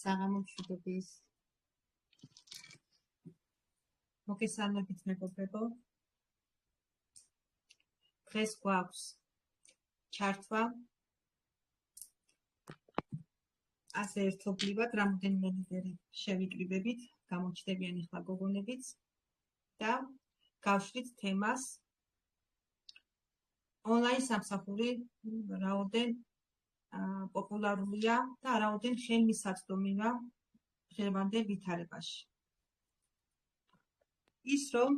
საღამომშვიდობის მოგესალმებით მეგობრებო. დღეს გვაქვს ჩართვა ასე ერთობლივად რამოდენიმე ლიდერი შევიკრიბებით, გამოჩნდებიან ახლა გოგონებიც და გავშლით თემას ონლაინ სამსახური რაოდენ პოპულარულია და რაოდენ ხელმისაწვდომია დღევანდელ ვითარებაში. ის რომ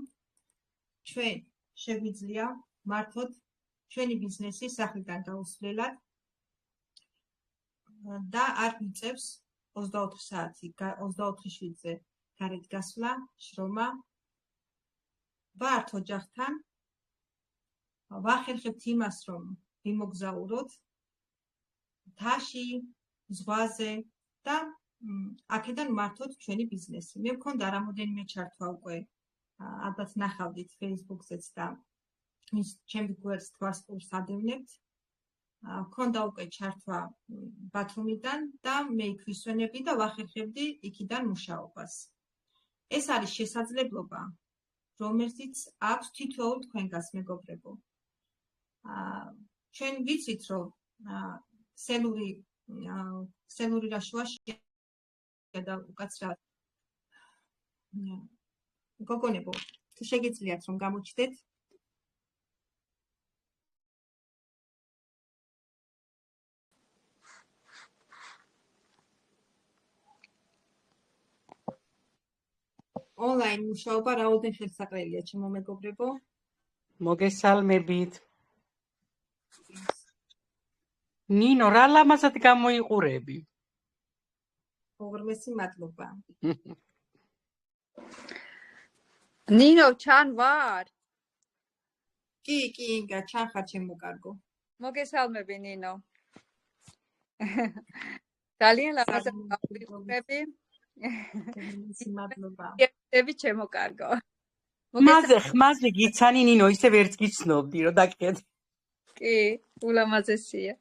ჩვენ შეგვიძლია მართოთ ჩვენი ბიზნესი სახლიდან გაუსვლელად და არ მიწევს 24 საათი 24 შვიდზე გარეთ გასვლა, შრომა. ვართ ოჯახთან, ვახერხებთ იმას, რომ ვიმოგზაუროთ მთაში, ზღვაზე და აქედან მართოთ ჩვენი ბიზნესი. მე მქონდა რამოდენიმე ჩართვა უკვე, ალბათ ნახავდით Facebook-ზეც და ჩემი გვერდს თვალსწურს ადევნებთ. მქონდა უკვე ჩართვა ბათუმიდან და მე იქ ვისვენებდი და ვახერხებდი იქიდან მუშაობას. ეს არის შესაძლებლობა, რომელზეც აქვს თითოეულ თქვენგანს მეგობრებო. ჩვენ ვიცით, რომ სელური რაშუაში და უკაცრავად გოგონებო, თუ შეგიძლიათ რომ გამოჩნდეთ. ონლაინ მუშაობა რაოდენ ხელსაყრელია ჩემო მეგობრებო. მოგესალმებით. ნინო, რა ლამაზად გამოიყურები? უღრმესი მადლობა. ნინო, ჩან ვარ? კი, ინგა, ჩან ხარ ჩემო კარგო. მოგესალმები ნინო. ძალიან ლამაზად გამოიყურები. მადლობა. ები ჩემო კარგო. ხმაზე გიცანი ნინო, ისე ვერც გიცნობდი, რომ დაგხედე. კი, ულამაზესია.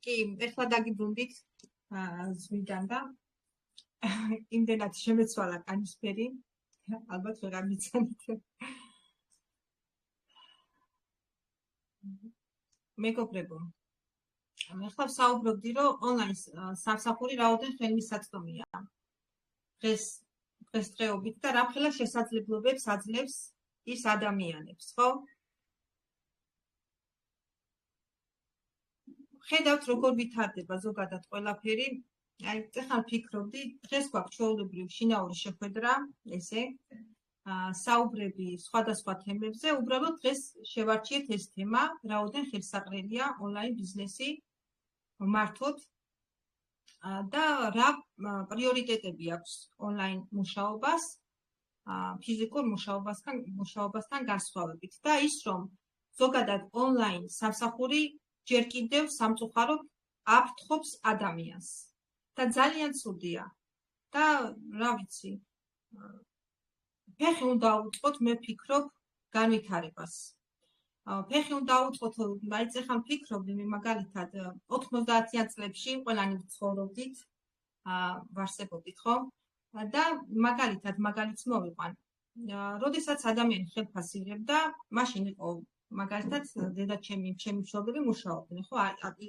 კი, ეხლა დაგიბრუნდით ზღვიდან და იმდენად შემეცვალა კანისფერი, ალბათ ვეღარ მიცანით. მეგობრებო, ეხლა ვსაუბრობდი, რომ ონლაინ სამსახური რაოდენ ხელმისაწვდომია დღესდღეობით და რამხელა შესაძლებლობებს აძლევს ის ადამიანებს, ხო? ხედავთ როგორ ვითარდება ზოგადად ყველაფერი. აი, ეხლა ვფიქრობდი, დღეს გვაქვს ჩვეულებრივ შინაური შეხვედრა, ესე საუბრები სხვადასხვა თემებზე. უბრალოდ დღეს შევარჩიეთ ეს თემა, რაოდენ ხელსაყრელია ონლაინ ბიზნესი მართოთ და რა პრიორიტეტები აქვს ონლაინ მუშაობას ფიზიკურ მუშაობასთან განსხვავებით. და ის რომ ზოგადად ონლაინ სამსახური ჯერ კიდევ სამწუხაროდ აფრთხობს ადამიანს და ძალიან ცუდია და რა ვიცი, ფეხი უნდა აუწყოთ, მე ვფიქრობ, განვითარებას. ფეხი უნდა აუწყოთ, მაინც ახლა ვფიქრობდი, მე მაგალითად 90-იან წლებში ყველანი ვცხოვრობდით, ვარსებობდით, ხო? და მაგალითს მოვიყვან. როდესაც ადამიანი ხელფასს იღებდა, მაშინ იყო მაგალითად დედა ჩემი მშობლები მუშაობდნენ, ხო?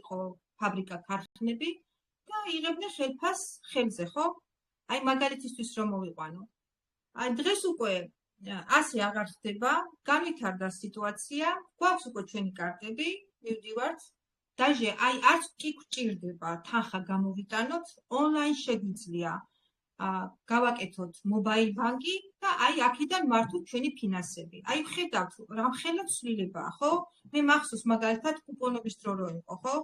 იყო ფაბრიკა, ქარხნები და იღებდნენ ხელფასს ხელზე, ხო? აი მაგალითისთვის რომ მოვიყვანო. აი დღეს უკვე ასე აღარ ხდება, განვითარდა სიტუაცია, გვაქვს უკვე ჩვენი კარტები, მივდივართ. დაჟე აი არც კი გვჭირდება თანხა გამოვიტანოთ, ონლაინ შეგვიძლია გავაკეთოთ მობაილ ბანკი და აი აქედან მართოთ ჩვენი ფინანსები. აი ხედავთ, რამხელა ცვლილებაა, ხო? მე მახსოვს მაგალითად კუპონობის დრო რო იყო, ხო?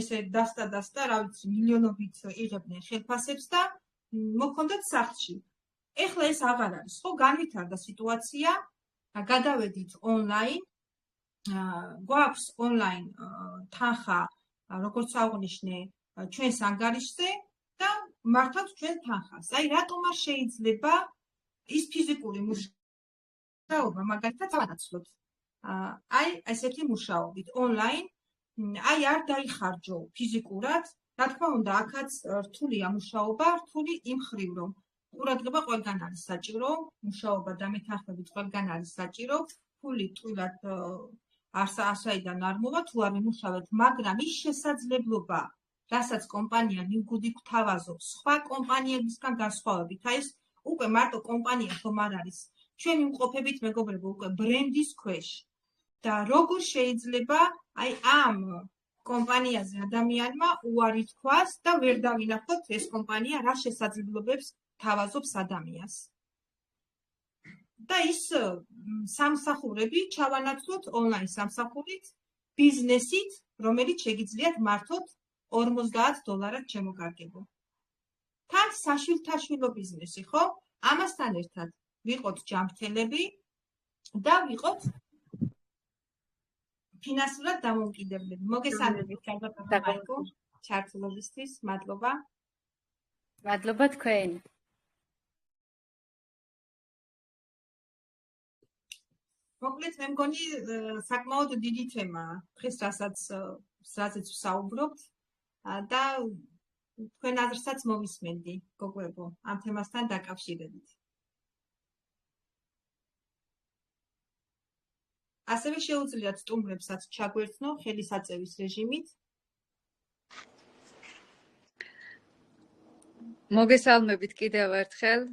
ესე დასტა, რა ვიცი, მილიონობით იღებდნენ ხელფასებს და მოქონდათ სახლში. ეხლა ეს აღარ არის, ხო? განვითარდა სიტუაცია, გადავედით ონლაინ, გვაქვს ონლაინ თანხა, როგორც აღნიშნე, ჩვენს ანგარიშზე და მართავთ ჩვენ თანხას. აი რატომ არ შეიძლება ის ფიზიკური მუშაობა მაგალითად დავანაცვლოთ. აი ესეთი მუშაობით ონლაინ აი არ დაიხარჯო ფიზიკურად, რა თქმა უნდა, აქაც რთულია მუშაობა, რთული იმ ხრივ, რომ ყურადღება ყველგან არის საჭირო, მუშაობა და მეთანხმებით ყველგან არის საჭირო, ფული ტყუილად ასაიდან არ მოვა, თუ არ ვიმუშავებთ, მაგრამ ის შესაძლებლობა, რასაც კომპანია მიგუდი გვთავაზობს, სხვა კომპანიებისგან განსხვავებით, აი ეს უკვე მარტო კომპანია ხომ არ არის, ჩვენი მყოფებით მეგობრებო, უკვე ბრენდის ქვეშ. და როგორ შეიძლება აი ამ კომპანიაზე ადამიანმა უარი თქვას და ვერ დავინახოთ ეს კომპანია რა შესაძლებლობებს თავაზობს ადამიანს. და ის სამსახურები ჩავანაცვლოთ ონლაინ სამსახურით, ბიზნესით, რომელიც შეგიძლიათ მართოთ $50 შემოგარგებო. თან საშვილთაშვილო ბიზნესი, ხო? ამასთან ერთად ვიყოთ ჯანმრთელები და ვიყოთ ფინანსურად დამოუკიდებლები. მოგესალმებით, კარგად მაიკო, ჩართულობისთვის, მადლობა. მადლობა თქვენ. მოკლედ, მე მგონი საკმაოდ დიდი თემაა, დღეს რასაც ვსაუბრობთ და თქვენ აზრსაც მოვისმენდი, გოგოებო, ამ თემასთან დაკავშირებით. ასევე შეუძლიათ სტუმრებსაც ჩაგვერთნო ხელისაწევის რეჟიმით. მოგესალმებით კიდევ ერთხელ.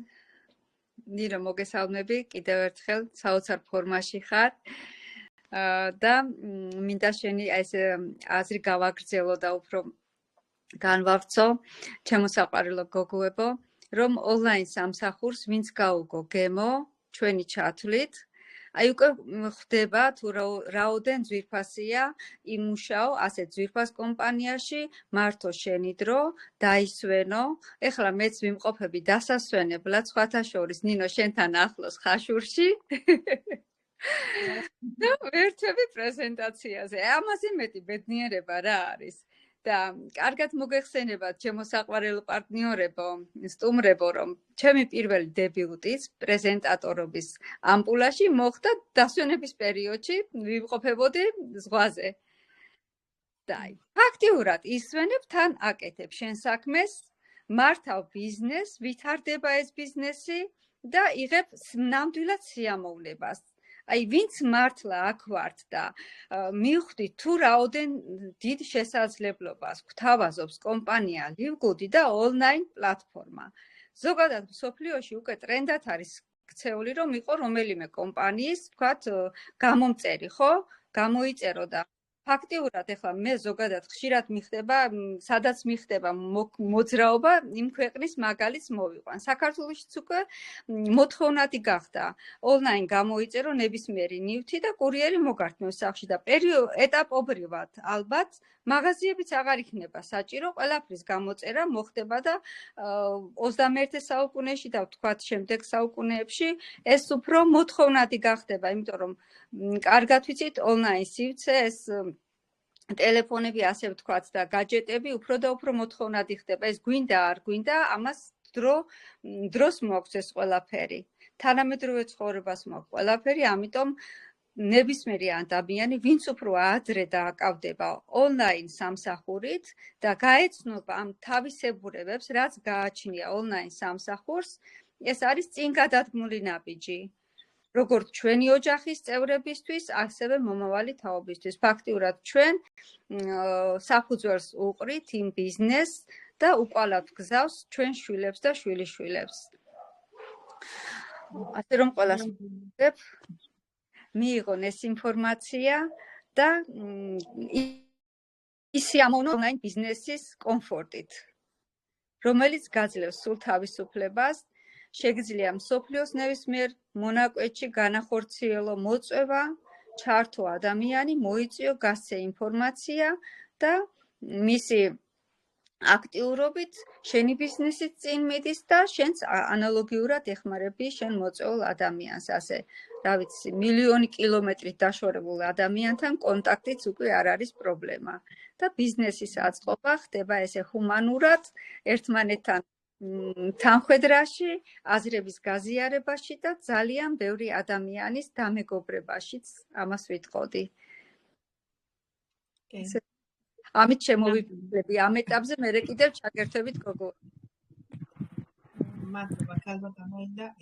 ნინო, მოგესალმები კიდევ ერთხელ, საოცარ ფორმაში ხარ. და მინდა შენი ეს აზრი გავაგრძელო და უფრო განვავრცო, ჩემო საყვარელო გოგოებო, რომ ონლაინ სამსახურს ვინც გაუგო გემო, ჩვენი ჩათვლით, აი უკვე ხვდება თუ რაოდენ ძვირფასია იმუშაო ასეთ ძვირფას კომპანიაში, მართო შენი დრო, დაისვენო. ეხლა მეც ვიმყოფები დასასვენებლად, სხვათა შორის ნინო შენთან ახლოს ხაშურში. და ვერთვები პრეზენტაციაზე. ამაზე მეტი ბედნიერება რა არის? და კარგად მოგეხსენებათ ჩემო საყვარელო პარტნიორებო, სტუმრებო, რომ ჩემი პირველი დებიუტიც პრეზენტატორობის ამპულაში მოხდა დასვენების პერიოდში, ვიმყოფებოდი ზღვაზე. და ფაქტიურად ისვენებ, თან აკეთებ შენ საქმეს, მართავ ბიზნესს, ვითარდება ეს ბიზნესი და იღებ ნამდვილად სიამოვნებას. აი ვინც მართლა აქ ვართ და მივხვდით თუ რაოდენ დიდ შესაძლებლობას გვთავაზობს კომპანია ლივგუდი და ონლაინ პლატფორმა. ზოგადად მსოფლიოში უკვე ტრენდად არის ქცეული, რომ იყო რომელიმე კომპანიის, ვთქვათ, გამომწერი, ხო? გამოიწერო და ფაქტიურად ეხლა მე ზოგადად ხშირად მიხდება, სადაც მიხდება მოძრაობა, იმ ქვეყნის მაგალითს მოვიყვან. საქართველოშიც უკვე მოთხოვნადი გახდა. ონლაინ გამოიწერო ნებისმიერი ნივთი და კურიერი მოგართმევს სახლში და ეტაპობრივად ალბათ მაღაზიებიც აღარ იქნება საჭირო, ყველაფრის გამოწერა მოხდება და 21 საუკუნეში და ვთქვათ შემდეგ საუკუნეებში ეს უფრო მოთხოვნადი გახდება, იმიტომ რომ კარგად ვიცით ონლაინ სივრცე ეს ტელეფონები ასე ვთქვათ და გაჯეტები უფრო და უფრო მოთხოვნადი ხდება. ეს გვინდა არ გვინდა, ამას დროს მოაქვს ეს ყველაფერი. თანამედროვე ცხოვრებას მოაქვს ყველაფერი, ამიტომ ნებისმიერი ადამიანი, ვინც უფრო ადრე დააკავდება ონლაინ სამსახურით და გაეცნობა ამ თავისებურებებს, რაც გააჩნია ონლაინ სამსახურს, ეს არის წინ გადადგმული ნაბიჯი. როგორც ჩვენი ოჯახის წევრებისთვის, ასევე მომავალი თაობისთვის. ფაქტიურად ჩვენ საფუძველს უყრით იმ ბიზნესს და უკვალავთ გზავს ჩვენ შვილებს და შვილიშვილებს. ასე რომ ყველას ვუწევ მიიღონ ეს ინფორმაცია და ისიამოვნო ონლაინ ბიზნესის კომფორტით, რომელიც გაძლევს სულ თავისუფლებას. შეგიძლია მსოფლიოს ნებისმიერ მონაკვეთში განახორციელო მოწვევა, ჩართო ადამიანი, მოიწიო, გასცე ინფორმაცია და მისი აქტიურობით შენი ბიზნესიც წინ მიდის და შენც ანალოგიურად ეხმარები შენ მოწვეულ ადამიანს. ასე, რა ვიცი, მილიონი კილომეტრით დაშორებულ ადამიანთან კონტაქტიც უკვე არ არის პრობლემა და ბიზნესის აწყობა ხდება ესე ჰუმანურად, ერთმანეთთან თანხმედრაში, აზრების გაზიარებაში და ძალიან ბევრი ადამიანის დამეგობრებაშიც ამას ვიტყოდი. ამით შემოვიფიქრები ამ ეტაპზე მე კიდევ ჩაგერთებით გოგო. მადლობა ქალბატონო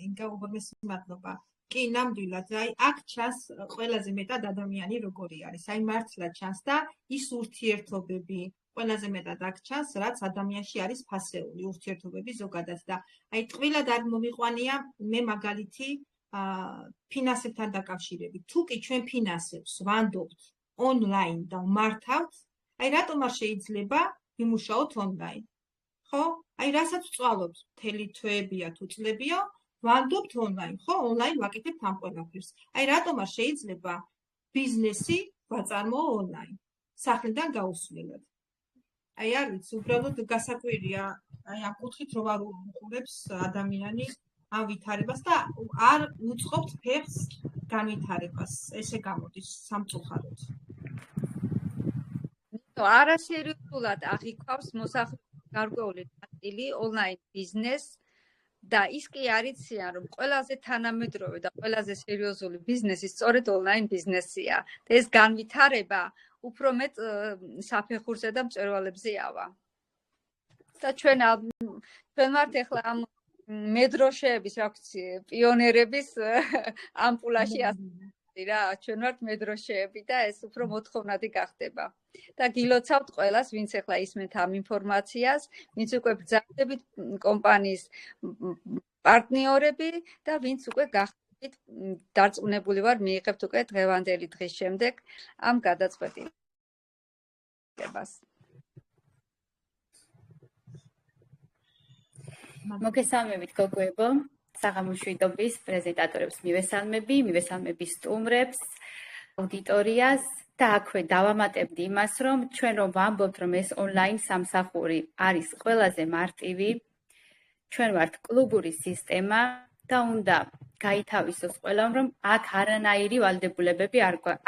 ინგა უღრმესი მადლობა. კი, ნამდვილად, აქ ჩანს ყველაზე მეტად ადამიანი როგორი არის. მართლა ჩანს და ის ურთიერთობები ყველაზე მეტად აქ ჩანს, რაც ადამიანში არის ფასეული ურთიერთობები ზოგადად და ტყვილად არ მომიყვანია მე მაგალითი ფინანსებთან დაკავშირებით. თუ კი ჩვენ ფინანსებს ვანდობთ ონლაინ და ვმართავთ, რატომ არ შეიძლება ვიმუშაოთ ონლაინ? ხო? რასაც ვწვალობთ, მთელი თვეებია თუ წლებია, ვანდობთ ონლაინ, ხო? ონლაინ ვაკეთებთ ამ ყველაფერს. რატომ არ შეიძლება ბიზნესი ვაწარმოო ონლაინ, სახლიდან გაუსვლელად? არ ვიცი, უბრალოდ გასაკვირია, ამ კუთხით რომ არ უყურებს ადამიანი ამ ვითარებას და არ უწყობთ ფეხს განვითარებას. ესე გამოდის სამწუხაროდ. არასერიოზულად აღიქვავს მოსახლეობის გარკვეული ნაწილი ონლაინ ბიზნესს და ის კი არიციან, რომ ყველაზე თანამედროვე და ყველაზე სერიოზული ბიზნესი სწორედ ონლაინ ბიზნესია. და ეს განვითარება უფრო მეტ საფეხურზე და მწვერვალებზე ავა. და ჩვენ ვართ ახლა ამ მედროშეების, რა ვიცი, პიონერების ამპულაში რა, ჩვენ ვართ მედროშეები და ეს უფრო მოთხოვნადი გახდება. და გილოცავთ ყველას, ვინც ახლა ისმენთ ამ ინფორმაციას, ვინც უკვე ბრძანდებით კომპანიის პარტნიორები და ვინც უკვე გახდებით დარწმუნებული ვარ, მიიღებთ უკვე დღევანდელი დღის შემდეგ ამ გადაწყვეტილებას. მოგესალმებით გოგოებო, საღამოშვიდობის პრეზენტატორებს მივესალმები სტუმრებს, აუდიტორიას და აქვე დავამატებდი იმას, რომ ჩვენ რომ ვამბობთ, რომ ეს ონლაინ სამსახური არის ყველაზე მარტივი, ჩვენ ვართ კლუბური სისტემა და უნდა გაითავისოს ყველამ, რომ აქ არანაირი ვალდებულებები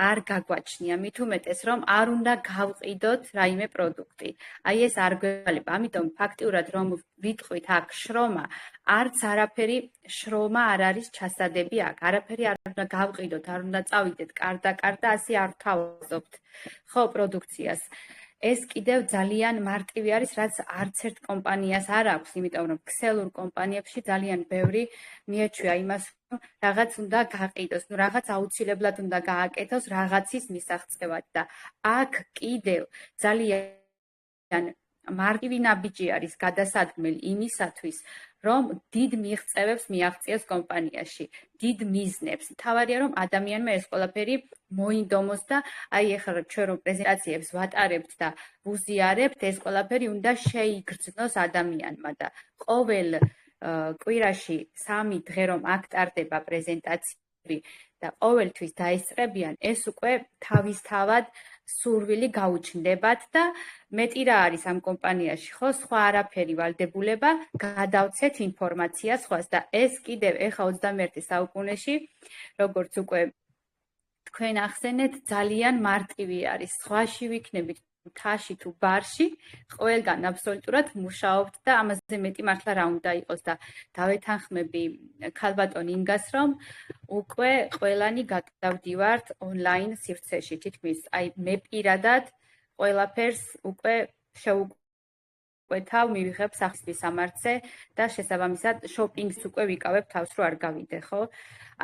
არ გაგვაჩნია, მით უმეტეს, რომ არ უნდა გავყიდოთ რაიმე პროდუქტი. ეს არ გვევალება, ამიტომ ფაქტიურად რომ ვიტყვით აქ შრომა, არც არაფერი შრომა არ არის ჩასადები აქ, არაფერი არ უნდა გავყიდოთ, არ უნდა წავიდეთ კარ და ასე არ თავაზობთ ხო პროდუქციას. ეს კიდევ ძალიან მარტივი არის, რაც არც ერთ კომპანიას არ აქვს, იმიტომ რომ ქსელურ კომპანიებში ძალიან ბევრი მიეჩვია იმას, რომ რაღაც უნდა გაყიდოს, რაღაც აუცილებლად უნდა გააკეთოს რაღაცის მისაღწევად და აქ კიდევ ძალიან მარტივი ნაბიჯი არის გადასადგმელი იმისათვის, რომ დიდ მიღწევებს მიაღწიოს კომპანიაში, დიდ მიზნებს. თავარია რომ ადამიანმა ეს ყველაფერი მოინდომოს და ეხლა ჩვენ რომ პრეზენტაციებს ვატარებთ და ვუზიარებთ, ეს ყველაფერი უნდა შეიგრძნოს ადამიანმა და ყოველ კვირაში 3 დღე რომ აქ ტარდება პრეზენტაციები და ყოველთვის დაესწრებიან, ეს უკვე თავისთავად სურვილი გაუჩნდებათ და მეტი რა არის ამ კომპანიაში, ხო, სხვა არაფერი ვალდებულება, გადავცეთ ინფორმაცია სხვას და ეს კიდევ ეხა 21 საუკუნეში, როგორც უკვე თქვენ ახსენეთ, ძალიან მარტივი არის. სხვაში ვიქნებით მთაში თუ ბარში, ყველგან აბსოლუტურად მუშაობთ და ამაზე მეტი მართლა რა უნდა იყოს და დავეთანხმები ქალბატონ ინგას, რომ უკვე ყველანი გადავდივართ ონლაინ სივრცეში, თითქმის მე პირადად ყველაფერს უკვე შევუკვეთავ, მივიღებ სახლის სამართზე და შესაბამისად შოპინგს უკვე ვიკავებ თავს, რომ არ გავიდე, ხო?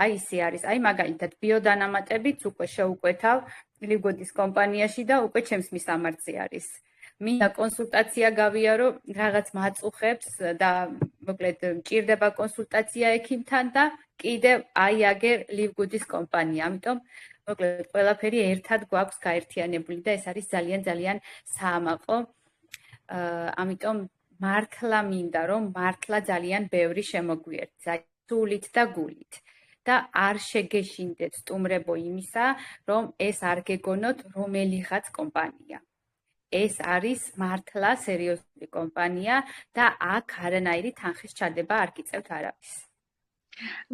ისე არის. მაგალითად, ბიოდანამატებიც უკვე შევუკვეთავ ლივგოდის კომპანიაში და უკვე ჩემს მისამართზე არის. მინდა კონსულტაცია გავიარო რაღაც მაწუხებს და მოკლედ მჭირდება კონსულტაცია ექიმთან და კიდევ აგერ ლივგოდის კომპანია. ამიტომ მოკლედ ყველაფერი ერთად გვაქვს გაერთიანებული და ეს არის ძალიან ძალიან საამაყო. ამიტომ მართლა მინდა რომ მართლა ძალიან ბევრი შემოგვიერთს, სულით და გულით. და არ შეგეშინდეთ სტუმრებო იმისა, რომ ეს არ გეგონოთ რომელიღაც კომპანია. ეს არის მართლა სერიოზული კომპანია და აქ არანაირი თანხის ჩადება არ გიწევთ არავის.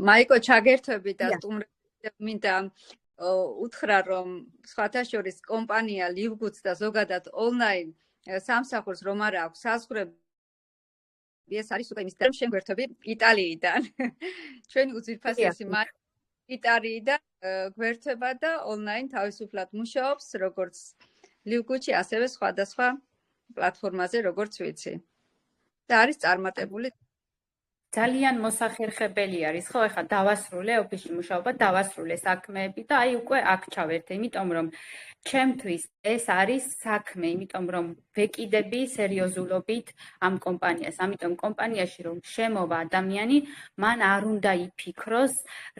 მაიკო, ჩაგერთვები და სტუმრები მინდა უთხრა, რომ სხვათა შორის კომპანია ლივგუდს და ზოგადად ონლაინ სამსახურს რომ არ აქვს საზღვრები ეს არის უკვე იმის რომ შეგვერთები იტალიიდან. ჩვენი უძვირფასესი იტალიიდან გვერთება და ონლაინ თავისუფლად მუშაობს, როგორც ლივგუჩი, ასევე სხვადასხვა პლატფორმაზე, როგორც ვიცი. და არის წარმატებული. ძალიან მოსახერხებელი არის, ხო, ეხლა დავასრულე ოფისში მუშაობა, დავასრულე საქმეები და აი უკვე აქ ჩავერთე, იმიტომ რომ ჩემთვის ეს არის საქმე, იმიტომ რომ ვეკიდები სერიოზულობით ამ კომპანიას, ამიტომ კომპანიაში რომ შემოვა ადამიანი, მან არ უნდა იფიქროს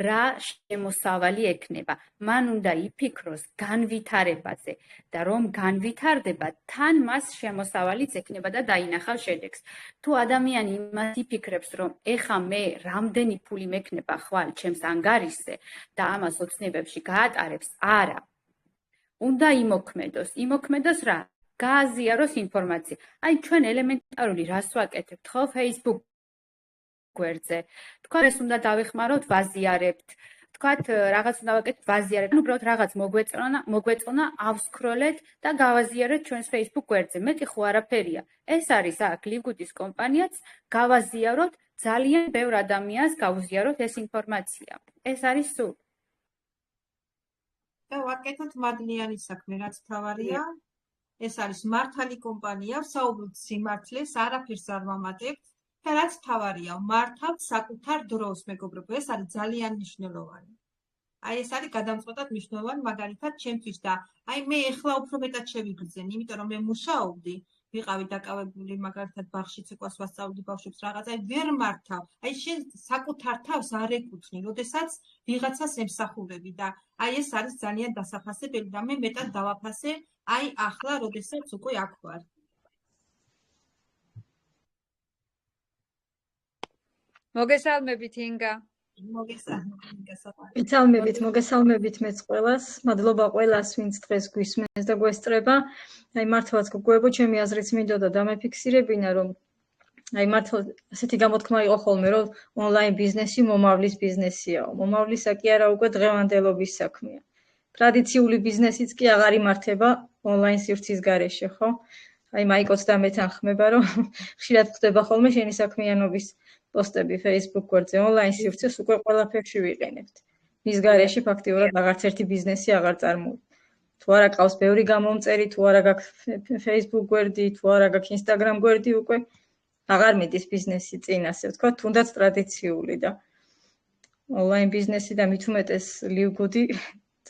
რა შემოსავალი ექნება, მან უნდა იფიქროს განვითარებაზე და რომ განვითარდება, თან მას შემოსავალიც ექნება და დაინახავს შედეგს. თუ ადამიანი იმას იფიქრებს, რომ ეხა მე რამდენი ფული მექნება ხვალ ჩემს ანგარიშზე და ამას ოცნებებში გაატარებს, არა. უნდა იმოქმედოს რა? გააზიაროს ინფორმაცია. აი ჩვენ ელემენტარული რას ვაკეთებთ ხო Facebook გვერდზე. თქვა ეს უნდა დავეხმაროთ, ვაზიარებთ. თქვათ რაღაც უნდა ვაკეთოთ, ვაზიარებთ. ნუ უბრალოდ რაღაც მოგვეწონა, ავსკროლეთ და გავაზიარეთ ჩვენს Facebook გვერდზე. მეტი ხო არაფერია. ეს არის აქ ლივგუდის კომპანიაც, გავაზიაროთ, ძალიან ბევრ ადამიანს გავუზიაროთ ეს ინფორმაცია. ეს არის სულ. და ვაკეთოთ მადლიანი საქმე, რაც თავარია. ეს არის მართალი კომპანია, საუბრობთ სიმართლეს, არაფერს არ ვამატებთ და რაც თავარია, მართავთ საკუთარ დროს, მეგობრებო, ეს არის ძალიან მნიშვნელოვანი. აი ეს არის გადამწყვეტად მნიშვნელოვანი მაგალითად ჩემთვის და აი მე ეხლა უფრო მეტად შევიგრძენ, იმიტომ რომ მე მუშაობდი, ვიყავი დაკავებული მაგალითად ბაღში ცეკვას ვასწავლდი ბავშვებს რაღაცა, აი ვერ მართავ. აი შენ საკუთარ თავს არ ეკუთვნი, როდესაც ვიღაცას ემსახურები და აი ეს არის ძალიან დასაფასებელი და მე მეტად დავაფასე აი ახლა, როდესაც უკვე აქ ვარ. მოგესალმებით ინგა. მოგესალმებით მეც ყველას. მადლობა ყველას, ვინც დღეს გვისმენს და გვესწრება. აი მართლაც გოგოებო, ჩემი აზრიც მინდოდა დამეფიქსირებინა, რომ აი მართლა ასეთი გამოთქმა იყო ხოლმე, რომ ონლაინ ბიზნესი მომავლის ბიზნესიაო. მომავლისა კი არა, უკვე დღევანდელობის საქმეა. ტრადიციული ბიზნესიც კი აღარ იმართება ონლაინ სივრცის გარეშე, ხო? აი მაიკოც და მე თანხმება, რომ ხშირად ხდება ხოლმე შენი საქმიანობის პოსტები Facebook გვერდზე, ონლაინ სივრცეს უკვე ყველაფერში ვიყენებთ. მის გარეშე ფაქტიურად აღარც ერთი ბიზნესი აღარ წარმოუდგენთ. თუ არა ყავს ბევრი გამომწერი, თუ არა გაქვს Facebook გვერდი, თუ არა გაქვს Instagram გვერდი, უკვე აღარ მიდის ბიზნესი წინ, ასე ვთქვათ, თუნდაც ტრადიციული და ონლაინ ბიზნესი და მით უმეტეს ლივგუდი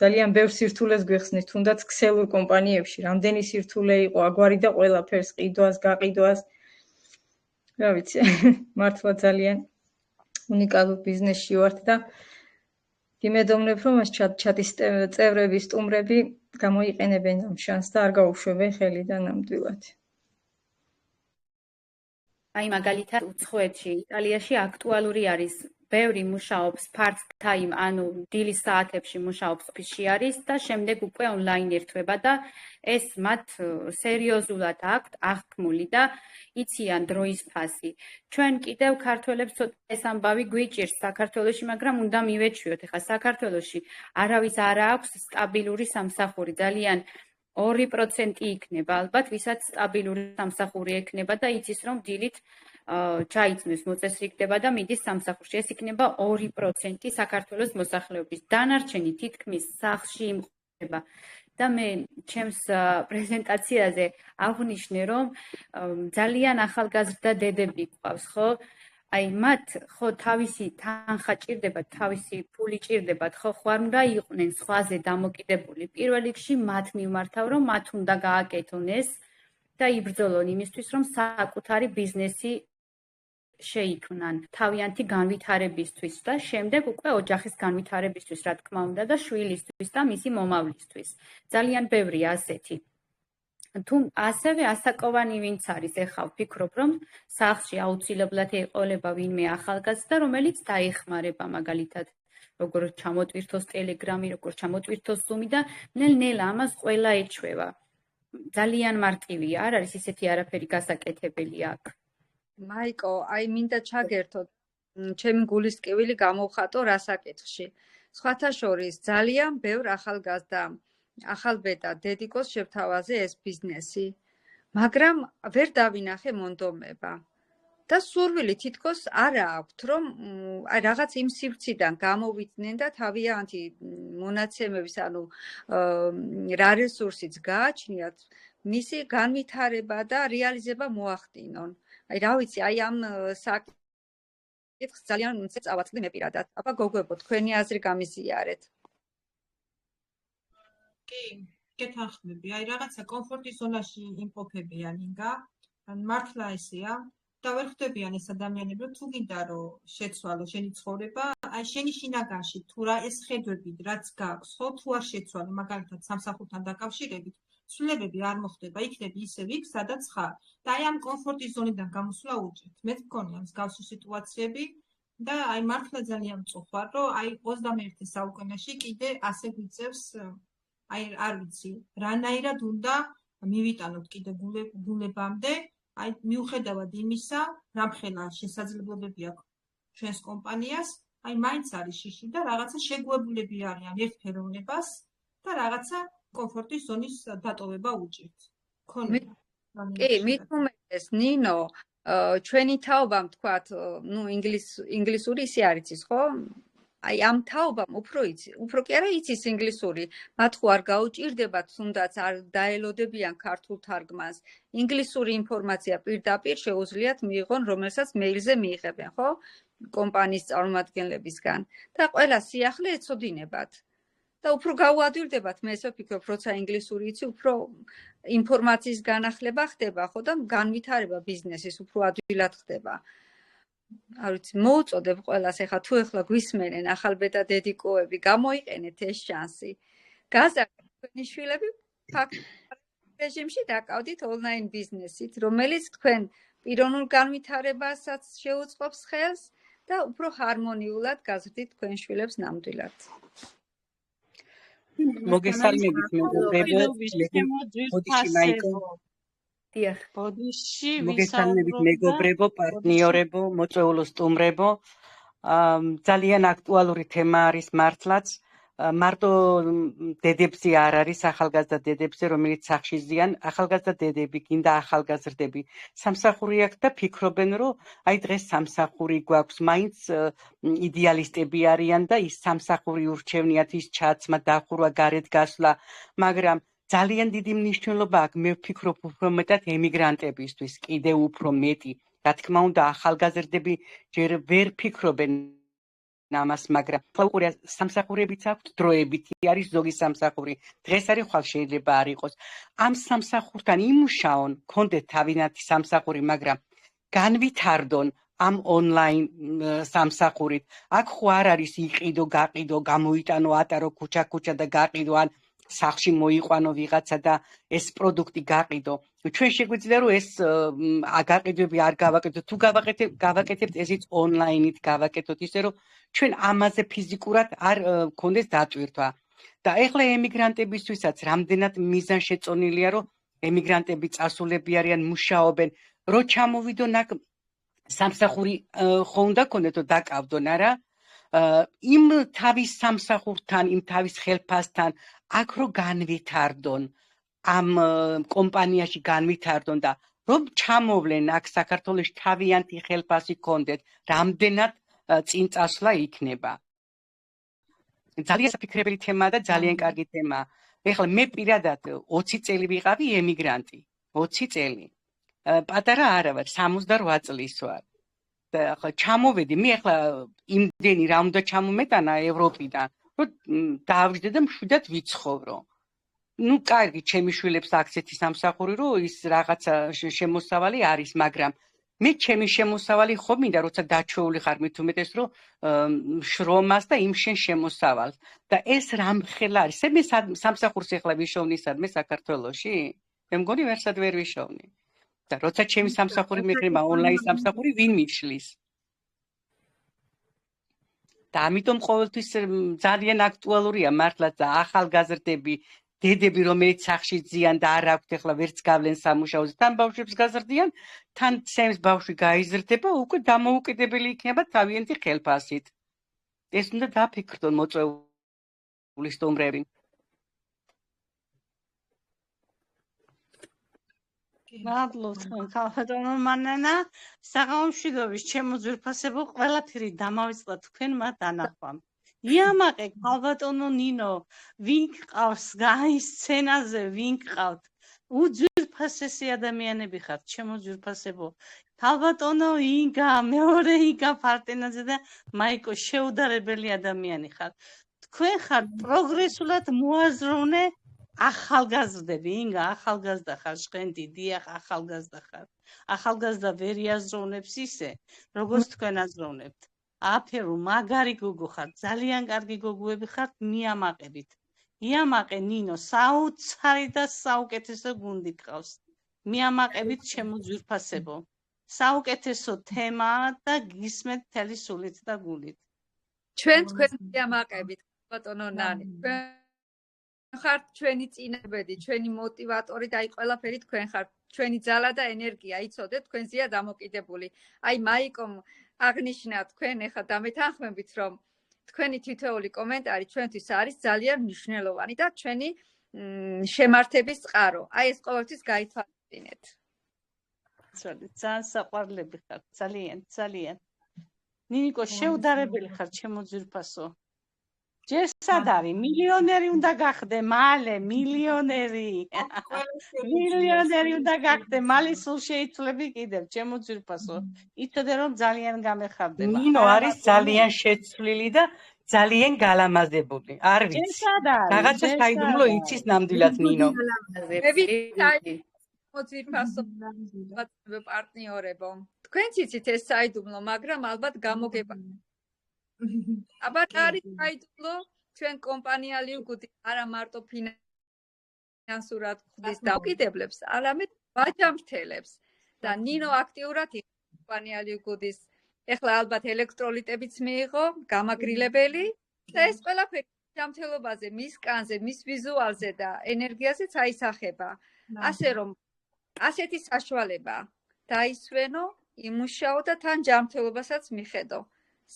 ძალიან ბევრ სირთულეს გვიხსნის, თუნდაც ქსელურ კომპანიებში, რამდენი სირთულე იყო, აგვარი და ყველაფერს ყიდვას, გაყიდვას. რა ვიცი, მართლა ძალიან უნიკალურ ბიზნესში ვართ და იმედოვნებ, რომ ეს ჩატის წევრები, სტუმრები გამოიყენებენ ამ შანსს და არ გაუშვებენ ხელიდან ნამდვილად. აი მაგალითად უცხოეთში, იტალიაში აქტუალური არის ბევრი მუშაობს part-time, ანუ დილის საათებში მუშაობს ოფისში არის და შემდეგ უკვე ონლაინ ერთვება და ეს მათ სერიოზულად აქვთ აღქმული და იციან დროის ფასი. ჩვენ კიდევ ქართველებს ცოტა ეს ამბავი გვიჭირს საქართველოში, მაგრამ უნდა მივეჩვიოთ. ეხლა საქართველოში არავის არ აქვს სტაბილური სამსახური, ძალიან 2% იქნება ალბათ, ვისაც სტაბილური სამსახური ექნება და იცის რომ დილით ჩაიცნეს, მოწესრიგდება და მიდის სამსახურში. ეს იქნება 2% საქართველოს მოსახლეობის. დანარჩენი თითქმის სახლში იმყოფება. და მე ჩემს პრეზენტაციაზე აღვნიშნე, რომ ძალიან ახალგაზრდა დედები გვყავს, ხო? აი მათ ხო თავისი თანხა ჭირდებათ, თავისი ფული ჭირდებათ, ხო ხوار უნდა იყვნენ სხვაზე დამოკიდებული. პირველ რიგში მათ მიმართავ, რომ მათ უნდა გააკეთონ ეს და იბრძოლონ იმისთვის, რომ საკუთარი ბიზნესი შეიქმნან თავიანთი განვითარებისთვის და შემდეგ უკვე ოჯახის განვითარებისთვის, რა თქმა უნდა, და შვილისთვის და მისი მომავლისთვის. ძალიან ბევრია ასეთი. თუ ასევე ასაკოვანი ვინც არის, ეხლა ვფიქრობ, რომ სახლში აუცილებლად ეყოლება ვინმე ახალგაზრდა, რომელიც დაეხმარება მაგალითად, როგორ ჩამოტვირთოს ტელეგრამი, როგორ ჩამოტვირთოს ზუმი და ნელ-ნელა ამას ყველა ეჩვევა. ძალიან მარტივია, არ არის ისეთი არაფერი გასაკეთებელი აქ. მაიკო, აი მინდა ჩაგერთოთ, ჩემი გულის ტკივილი გამოვხატო რასაკითხში. სხვათა შორის ძალიან ბევრ ახალგაზრდა ახალბედა დედიკოს შევთავაზე ეს ბიზნესი, მაგრამ ვერ დავინახე მონდომება. და სურვილი თითქოს არ აქვთ, რომ აი რაღაც იმ სივრციდან გამოვიდნენ და თავიანთი მონაცემების, ანუ რა რესურსიც გააჩნიათ, მისი განვითარება და რეალიზება მოახდინონ. აი რა ვიცი, აი ამ საკითხს ძალიან წავაწყდი მე პირადად. აბა გოგოებო, თქვენი აზრი გამიზიარეთ. კი, გეთანხმები. აი რაღაცა კომფორტის ზონაში იმყოფებიან ინგა, მართლა ესეა. და ვერ ხვდებიან ეს ადამიანები, რომ თუ გინდა რომ შეცვალო შენი ცხოვრება, აი შენი შინაგანში თუ რა ეს ხედვები რაც გაქვს, ხო, თუ არ შეცვალო, მაგალითად სამსახურთან დაკავშირებით, ცვლილებები არ მოხდება, იქნები ისევ იქ, სადაც ხარ. და აი ამ კომფორტის ზონიდან გამოსვლა უჭირთ. მე მგონია მსგავსი სიტუაციები და აი მართლა ძალიან მწუხარ, რომ აი 21 საუკუნეში კიდე ასე გვიწევს, აი არ ვიცი, რანაირად უნდა მივიტანოთ კიდე გულებამდე. აი მიუხედავად იმისა, რამხელა შესაძლებლობები აქვს ჩვენს კომპანიას, აი მაინც არის შიში და რაღაცა შეგუებულები არიან ერთ ფეროვნებას და რაღაცა კომფორტის ზონის დატოვება უჭირთ. კი, მით უმეტეს ნინო, ჩვენი თაობამ თქვათ, ნუ ინგლისური ისე არის ის, ხო? აი ამ თაობამ უფრო კი არა იცის ინგლისური, მათ ხო არ გაუჭირდებათ, თუნდაც არ დაელოდებიან ქართულ თარგმანს. ინგლისური ინფორმაცია პირდაპირ შეუძლიათ მიიღონ, რომელსაც მეილზე მიიღებენ, ხო? კომპანიის წარმომადგენლებისგან და ყველა სიახლე ეცოდინებათ. და უფრო გაუადვილდებათ, მე ესე ვფიქრობ, როცა ინგლისური იცი, უფრო ინფორმაციის განახლება ხდება, ხო და განვითარება ბიზნესის უფრო ადვილად ხდება. არ ვიცი, მოუწოდებ ყველას, ეხლა თუ ეხლა გვისმენენ ახალბედა დედიკოები, გამოიყენეთ ეს შანსი. გაზარდეთ თქვენი შვილები ფაქტობრივ რეჟიმში დაკავდით ონლაინ ბიზნესით, რომელიც თქვენ პიროვნულ განვითარებასაც შეუწყობს ხელს და უფრო ჰარმონიულად გაზრდით თქვენ შვილებს ნამდვილად. მოგესალმებით მეგობრებო, ბოდიში მაიკო. დიახ. ბოდიში მოგესალმებით მეგობრებო, პარტნიორებო, მოწვეულო სტუმრებო. ძალიან აქტუალური თემა არის მართლაც. მარტო დედებზე არ არის, ახალგაზრდა დედებზე, რომელიც სახლში ზიან, ახალგაზრდა დედები, გინდა ახალგაზრდები. სამსახური აქვს და ფიქრობენ, რომ აი დღეს სამსახური გვაქვს, მაინც იდეალისტები არიან და ის სამსახური ურჩევნიათ, ის ჩაცმა, დახურვა, გარეთ გასვლა, მაგრამ ძალიან დიდი მნიშვნელობა აქვს, მე ვფიქრობ უფრო მეტად ემიგრანტებისთვის, კიდევ უფრო მეტი. რა თქმა უნდა, ახალგაზრდები ჯერ ვერ ფიქრობენ ამას, მაგრამ უყურია სამსახურებიც აქვთ, დროებითი არის ზოგი სამსახური. დღეს არის, ხვალ შეიძლება არ იყოს. ამ სამსახურთან იმუშაონ, კონდეთ თავიანთი სამსახური, მაგრამ განვითარდონ ამ ონლაინ სამსახურით. აქ ხო არ არის იყიდო, გაყიდო, გამოიტანო, ატარო ქუჩა და გაყიდო, ან სახლში მოიყვანო ვიღაცა და ეს პროდუქტი გაყიდო. ჩვენ შეგვიძლია რომ ეს გაყიდვები არ გავაკეთოთ. თუ გავაკეთებთ, ესიც ონლაინით გავაკეთოთ, ისე რომ ჩვენ ამაზე ფიზიკურად არ გქონდეს დატვირთვა. და ეხლა ემიგრანტებისთვისაც რამდენად მიზანშეწონილია, რომ ემიგრანტები წასულები არიან, მუშაობენ, რო ჩამოვიდონ აქ სამსახური ხო უნდა გქონდეთ, რომ დაკავდონ, არა? იმ თავის სამსახურთან, იმ თავის ხელფასთან, აქ რო განვითარდონ, ამ კომპანიაში განვითარდონ და რომ ჩამოვლენ აქ საქართველოში თავიანთი ხელფასი გქონდეთ, რამდენად წინ წასვლა იქნება. ძალიან საფიქრებელი თემაა და ძალიან კარგი თემაა. ეხლა მე პირადად 20 წელი ვიყავი ემიგრანტი, 20 წელი. პატარა არა ვარ, 68 წლის ვარ. და ახლა ჩამოვედი, მე ახლა იმდენი რა უნდა ჩამომეტანა ევროპიდან, რომ დავждე და მშვიდად ვიცხოვრო. ნუ კარგი, ჩემი შვილებს აქცეთი სამსახური, რომ ის რაღაცა შემოსავალი არის, მაგრამ მე ჩემი შემოსავალი ხო მინდა, როცა დაჩვეული ხარ, მით უმეტეს, რომ შრომას და იმ შენ შემოსავალს. და ეს რამხელა არის? მე სამსახურს ახლა ვიშოვნი სადმე საქართველოში? მე მგონი ვერსად ვერ ვიშოვნი. და როცა ჩემი სამსახური მექნება ონლაინ სამსახური, ვინ მიშლის? და ამიტომ ყოველთვის ძალიან აქტუალურია მართლაც და ახალგაზრდები, დედები, რომელიც სახლში ძიან და არ აქვთ ახლა ვერც გავლენ სამუშაოზე, თან ბავშვებს გაზრდიან, თან სემს ბავშვი გაიზრდება, უკვე დამოუკიდებელი იქნება თავიანთი ხელფასით. ეს უნდა დაფიქრდონ მოწვეული სტუმრები. მადლობთ ქალბატონო მანანა საღამომშვიდობის ჩემო ძვირფასებო ყველაფერი დამავიწყდა თქვენმა დანახვამ იამაყე ქალბატონო ნინო ვინ გყავს გაის სცენაზე ვინ გყავთ უძვირფასესი ადამიანები ხართ ჩემო ძვირფასებო ქალბატონო ინგა მეორე ინგა ფარტენაძე და მაიკო შეუდარებელი ადამიანი ხართ თქვენ ხართ პროგრესულად მოაზროვნე ახალგაზრდები, ინგა ახალგაზრდა ხარ, შხენდი, დიახ, ახალგაზრდა ხარ. ახალგაზრდა ვერ იაზროვნებს ისე, როგორც თქვენ აზროვნებთ. აფერო, მაგარი გოგო ხარ, ძალიან კარგი გოგოები ხართ, მიამაყებით. იამაყე ნინო, საოცარი და საუკეთესო გუნდი გყავს. მიამაყებით ჩემო ძვირფასებო. საუკეთესო თემაა და გისმენთ მთელი სულით და გულით. ჩვენ თქვენ მიამაყებით, ბატონო ნანი. ხართ ჩვენი წინებედი, ჩვენი მოტივატორი და აი ყველაფერი თქვენ ხართ. ჩვენი ძალა და ენერგია, იცოდეთ, თქვენზეა დამოკიდებული. აი მაიკომ აღნიშნა თქვენ ეხლა დამეთანხმებით, რომ თქვენი თითოეული კომენტარი ჩვენთვის არის ძალიან მნიშვნელოვანი და ჩვენი შემართების წყარო. აი ეს ყოველთვის გაითვალისწინეთ. ძალიან საყვარლები ხართ, ძალიან. ნინიკო, შეუდარებელი ხარ, ჩემო ძვირფასო. ჯერ სად არის? მილიონერი უნდა გახდე, მალე მილიონერი. მილიონერი უნდა გახდე, მალე სულ შეიცვლები კიდევ, ჩემო ძვირფასო. იცოდე რომ ძალიან გამეხარდე. ნინო არის ძალიან შეცვლილი და ძალიან გალამაზებული. არ ვიცი. რაღაცა საიდუმლო იცის ნამდვილად ნინო. მოძვირფასო პარტნიორებო. თქვენც იცით ეს საიდუმლო, მაგრამ ალბათ გამოგება. აბა არის საიდუმლო ჩვენ კომპანია ლიუკუდი არა მარტო ფინანსურად ხდის დამოკიდებლებს, არამედ ვაჯამრთელებს და ნინო აქტიურად კომპანია ლიუკუდის ეხლა ალბათ ელექტროლიტებიც მიიღო, გამაგრილებელი და ეს ყველაფერი ჯამრთელობაზე, მის კანზე, მის ვიზუალზე და ენერგიაზეც აისახება. ასე რომ ასეთი საშუალება დაისვენო, იმუშაო და თან ჯამრთელობასაც მიხედო.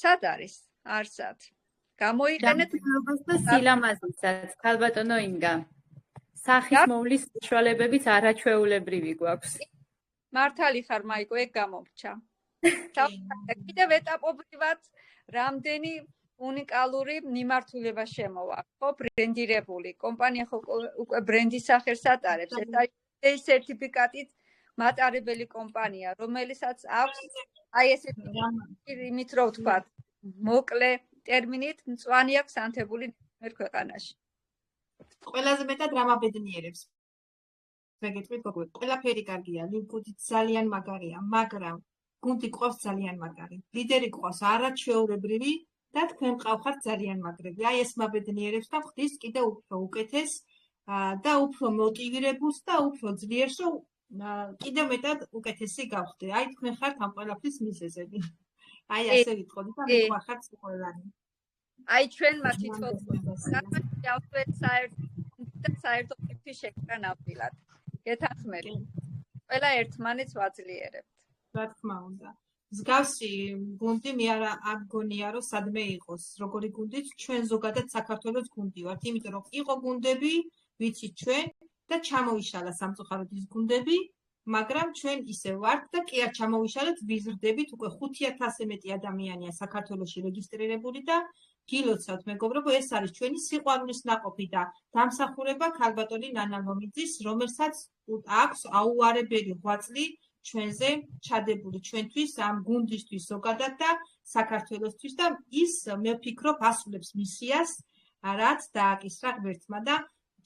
სად არის? არსად. გამოიყენეთ და სილამაზესაც, ქალბატონო ინგა. სახის მოვლის საშუალებებიც არაჩვეულებრივი გვაქვს. მართალი ხარ მაიკო, ეგ გამომრჩა. კიდევ ეტაპობრივად რამდენი უნიკალური მიმართულება შემოვა, ხო, ბრენდირებული. კომპანია ხო უკვე ბრენდის სახელს ატარებს. ეს სერტიფიკატით მატარებელი კომპანია, რომელსაც აქვს აი ესეთი იმით რო ვთქვათ, მოკლე ტერმინით მწვანე აქვს ანთებული ნებისმიერ ქვეყანაში. ყველაზე მეტად რა მაბედნიერებს. მეგეთქვით გოგო, ყველაფერი კარგია, ლინკუდით ძალიან მაგარია, მაგრამ გუნდი ყავს ძალიან მაგარი. ლიდერი ყავს არაჩვეულებრივი და თქვენ ყავხართ ძალიან მაგრები. აი ეს მაბედნიერებს და ხდის კიდევ უფრო უკეთეს და უფრო მოტივირებულს და უფრო ძლიერს, რომ კიდევ მეტად უკეთესი გავხდე. აი თქვენ ხართ ამ ყველაფრის მიზეზები. აი ასე ვიტყოდი და მიყვარხართ ყველანი. აი ჩვენმა თითქოს გავხდეთ საერთო ტიპის შექმნა ნამდვილად. გეთანხმები. ყველა ერთმანეთს ვაძლიერებთ. რა თქმა უნდა. მსგავსი გუნდი მე არ გონია რომ სადმე იყოს. როგორი გუნდიც ჩვენ ზოგადად საქართველოს გუნდი ვართ, იმიტომ რომ იყო გუნდები, ვიცით ჩვენ და ჩამოიშალა სამწუხაროდ ის გუნდები, მაგრამ ჩვენ ისე ვართ და კი არ ჩამოვიშალეთ, ვიზრდებით, უკვე 5000-ზე მეტი ადამიანია საქართველოში რეგისტრირებული და გილოცავთ მეგობრებო, ეს არის ჩვენი სიყვარულის ნაყოფი და დამსახურება ქალბატონი ნანა ლომიძის, რომელსაც აქვს აუარებელი ღვაწლი ჩვენზე ჩადებული ჩვენთვის ამ გუნდისთვის ზოგადად და საქართველოსთვის და ის მე ვფიქრობ ასრულებს მისიას, რაც დააკისრა ღმერთმა და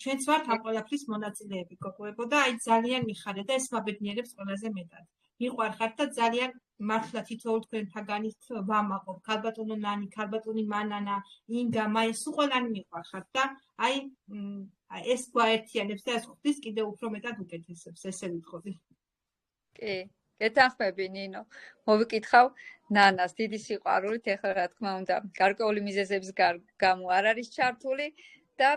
ჩვენც ვართ ამ ყველაფრის მონაწილეები გოგოებო და აი ძალიან მიხარეთ და ეს მაბედნიერებს ყველაზე მეტად. მიყვარხართ და ძალიან მართლა თითოეულ თქვენთაგანით ვამაყობ. ქალბატონო ნანი, ქალბატონი მანანა, ინგა, მაი სულ ყველანი მიყვარხართ და აი ეს გვაერთიანებს და ეს ხდის კიდევ უფრო მეტად უკეთესებს, ესე ვიტყოდი. კი, გეთანხმები ნინო. მოვიკითხავ ნანას დიდი სიყვარულით, ეხლა რა თქმა უნდა, გარკვეული მიზეზების გამო არ არის ჩართული და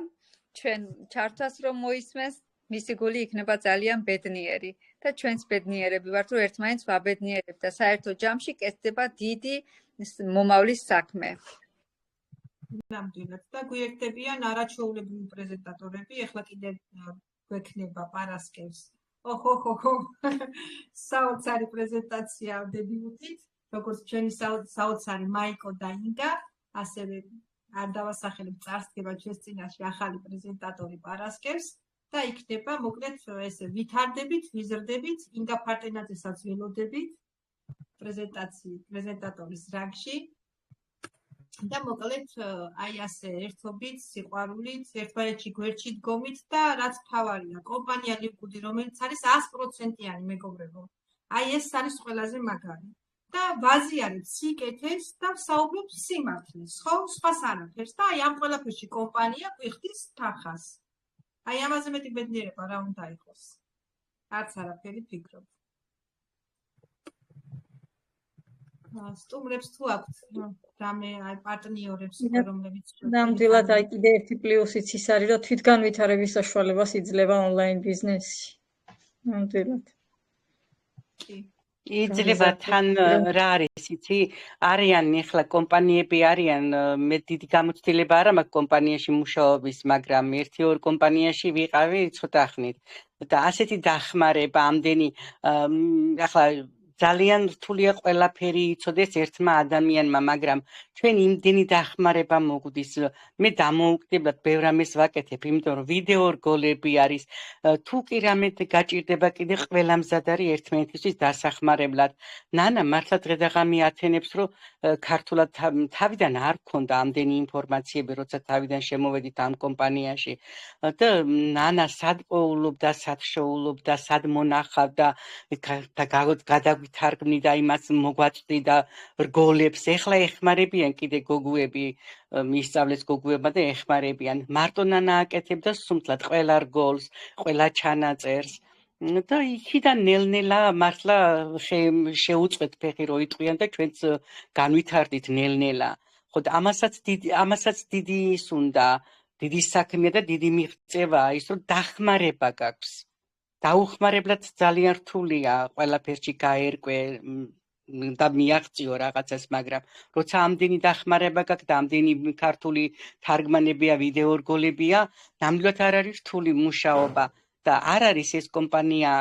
ჩვენ ჩართვას რომ მოისმენს, მისი გული იქნება ძალიან ბედნიერი და ჩვენც ბედნიერები ვართ, რომ ერთმანეთს ვაბედნიერებთ და საერთო ჯამში კეთდება დიდი მომავლის საქმე. ნამდვილად და გვიერთებიან არაჩვეულებრივი პრეზენტატორები, ეხლა კიდე გვექნება პარასკევს ოჰოჰოჰო. საოცარი პრეზენტაცია დებიუტით, როგორც ჩვენი საოცარი მაიკო და ინგა, ასევე არ დავასახელებ წარსდგება ჩვენს წინაშე ახალი პრეზენტატორი პარასკევს და იქნება მოკლედ ესე ვითარდებით, ვიზრდებით, ინგა ფარტენაძესაც ველოდებით პრეზენტატორის რანგში და მოკლედ აი ასე ერთობით, სიყვარულით, ერთმანეთში გვერდში დგომით და რაც თავარია, კომპანია ლივგუდი, რომელიც არის 100%-იანი მეგობრებო. აი ეს არის ყველაზე მაგარი. და ვაზიარებ სიკეთეს და ვსაუბრობ სიმართლეს, ხო, სხვას არაფერს და აი ამ ყველაფერში კომპანია გვიხდის თანხას. აი ამაზე მეტი ბედნიერება რა უნდა იყოს. არც არაფერი ფიქრობ. სტუმრებს თუ აქვთ რამე აი პარტნიორებს, რომლებიც ნამდვილად აი კიდე ერთი პლუსიც ის არის, რომ თვითგანვითარების საშუალებას იძლევა ონლაინ ბიზნესი. ნამდვილად. კი. იძლევა თან რა არის იცი არიან ახლა კომპანიები არიან მე დიდი გამოცდილება არ მაქვს კომპანიაში მუშაობის მაგრამ 1-2 კომპანიაში ვიყავი ცოტა ხნით და ასეთი დახმარება ამდენი ახლა ძალიან რთულია ყველაფერი იცოდეს ერთმა ადამიანმა მაგრამ ჩვენ იმდენი დახმარება მოგვდის მე დამოუკიდებლად ბევრ რამეს ვაკეთებ იმიტომ რომ ვიდეო რგოლები არის თუ კი რამე გაჭირდება კიდე ყველა მზად არის ერთმანეთისთვის დასახმარებლად ნანა მართლა დღე-დღამი ათენებს რომ ქართულად თავიდან არ გქონდა ამდენი ინფორმაციები როცა თავიდან შემოვედით ამ კომპანიაში და ნანა სად პოულობდა სად შოულობდა სად მონახავდა გადაგვითარგმნი და იმას მოგვაწვდი და რგოლებს ეხლა ეხმარებიან კიდე გოგუები მისწავლეს გოგუებმა და ეხმარებიან მარტო ნანა აკეთებდა სუმთლად ყველა რგოლს ყველა ჩანაწერს და იქიდან ნელ-ნელა მართლა შეუწყვეთ ფეხი რო იტყვიან და ჩვენც განვითარდით ნელ-ნელა ხო და ამასაც დიდი ის უნდა დიდი საქმეა და დიდი მიღწევაა ის რომ დახმარება გაქვს დაუხმარებლად ძალიან რთულია ყველაფერში გაერკვე და მიაღწიო რაღაცას მაგრამ როცა ამდენი დახმარება გაქვს და ამდენი ქართული თარგმანებია ვიდეო რგოლებია ნამდვილად არ არის რთული მუშაობა და არ არის ეს კომპანია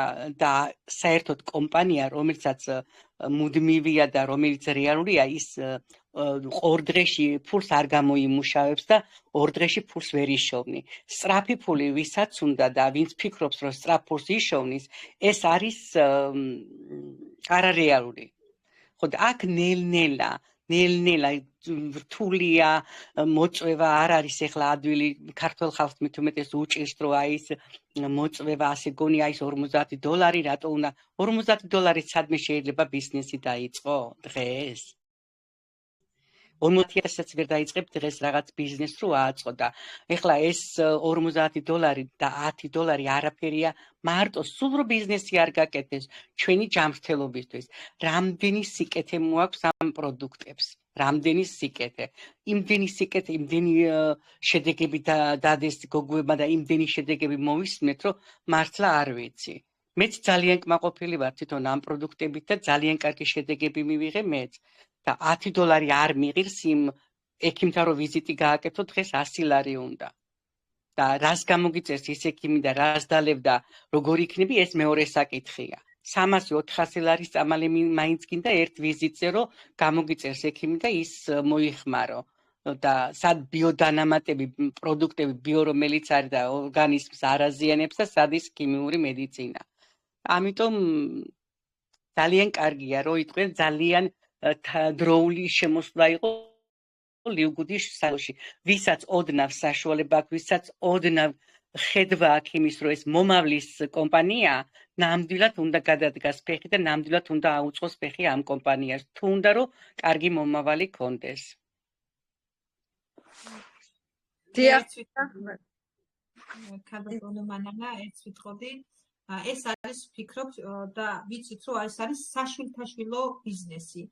და საერთოდ კომპანია რომელსაც მუდმივია და რომელიც რეალურია ის ორ დღეში ფულს არ გამოიმუშავებს და ორ დღეში ფულს ვერ იშოვნი. სწრაფი ფული ვისაც უნდა და ვინც ფიქრობს რომ სწრაფ ფულს იშოვნის, ეს არის არარეალური. ხო და აქ ნელ-ნელა რთულია მოწვევა არ არის ეხლა ადვილი ქართულ ხალხს მით უმეტეს უჭირს რომ აი ეს მოწვევა ასე გონი აი ეს $50 რატო უნდა $50 სადმე შეიძლება ბიზნესი დაიწყო დღეს 50,000-საც ვერ დაიწყებ დღეს რაღაც ბიზნესს რო აწყო და ეხლა ეს $50 და $10 არაფერია მარტო სულ რო ბიზნესი არ გაკეთდეს ჩვენი ჯანმრთელობისთვის რამდენი სიკეთე მოაქვს ამ პროდუქტებს რამდენი სიკეთე იმდენი შედეგები დადეს გოგუებმა და იმდენი შედეგები მოვისმენთ რომ მართლა არ ვიცი მეც ძალიან კმაყოფილი ვარ თვითონ ამ პროდუქტებით და ძალიან კარგი შედეგები მივიღე მეც და $10 არ მიღირს იმ ექიმთან რო ვიზიტი გააკეთო დღეს $100 უნდა და რას გამოგიწერს ის ექიმი და რას დალევ და როგორ იქნები ეს მეორე საკითხია $300-400 წამალი მაინც გინდა ერთ ვიზიტზე რომ გამოგიწერს ექიმი და ის მოიხმარო და სად ბიოდანამატები პროდუქტები ბიო რომელიც არის და ორგანიზმს არ აზიანებს და სად ის ქიმიური მედიცინა ამიტომ ძალიან კარგია რომ იტყვენ ძალიან დროული შემოსვლა იყო ლივგუდის სალოში ვისაც ოდნავ საშუალება აქვს ვისაც ოდნავ ხედვა აქვს იმის რომ ეს მომავლის კომპანია ნამდვილად უნდა გადადგას ფეხი და ნამდვილად უნდა აუწყოს ფეხი ამ კომპანიას თუ უნდა რომ კარგი მომავალი კონდეს ქადაგონო მანანა ერთ ვიტყოდი ეს არის ვფიქრობ და ვიცით რომ ეს არის საშვილთაშვილო ბიზნესი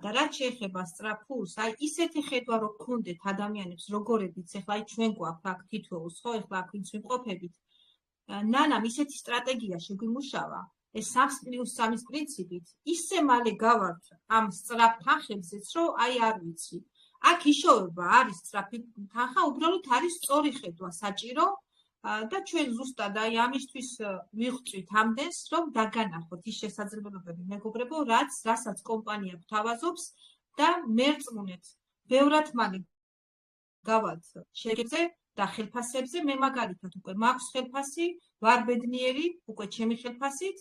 და რაც შეეხება სწრაფულს აი ისეთი ხედვა რო გქონდეთ ადამიანებს როგორებიც ეხლა აი ჩვენ გვაქვს აქ თითოეულს ხო ეხლა აქ ვინც ვიმყოფებით ნანამ ისეთი სტრატეგია შეგვიმუშავა ეს 3+3-ის პრინციპით ისე მალე გავართ ამ სწრაფ თანხებზეც რომ აი არ ვიცი აქ იშოვება არის სწრაფი თანხა უბრალოდ არის სწორი ხედვა საჭირო და ჩვენ ზუსტად აი ამისთვის ვიღწვით ამდენს, რომ დაგანახოთ ის შესაძლებლობები, მეგობრებო, რასაც კომპანია გვთავაზობს და მერწმუნეთ, ბევრად მალე გავალთ შეგებზე და ხელფასებზე. მე მაგალითად უკვე მაქვს ხელფასი, ვარ ბედნიერი, უკვე ჩემი ხელფასით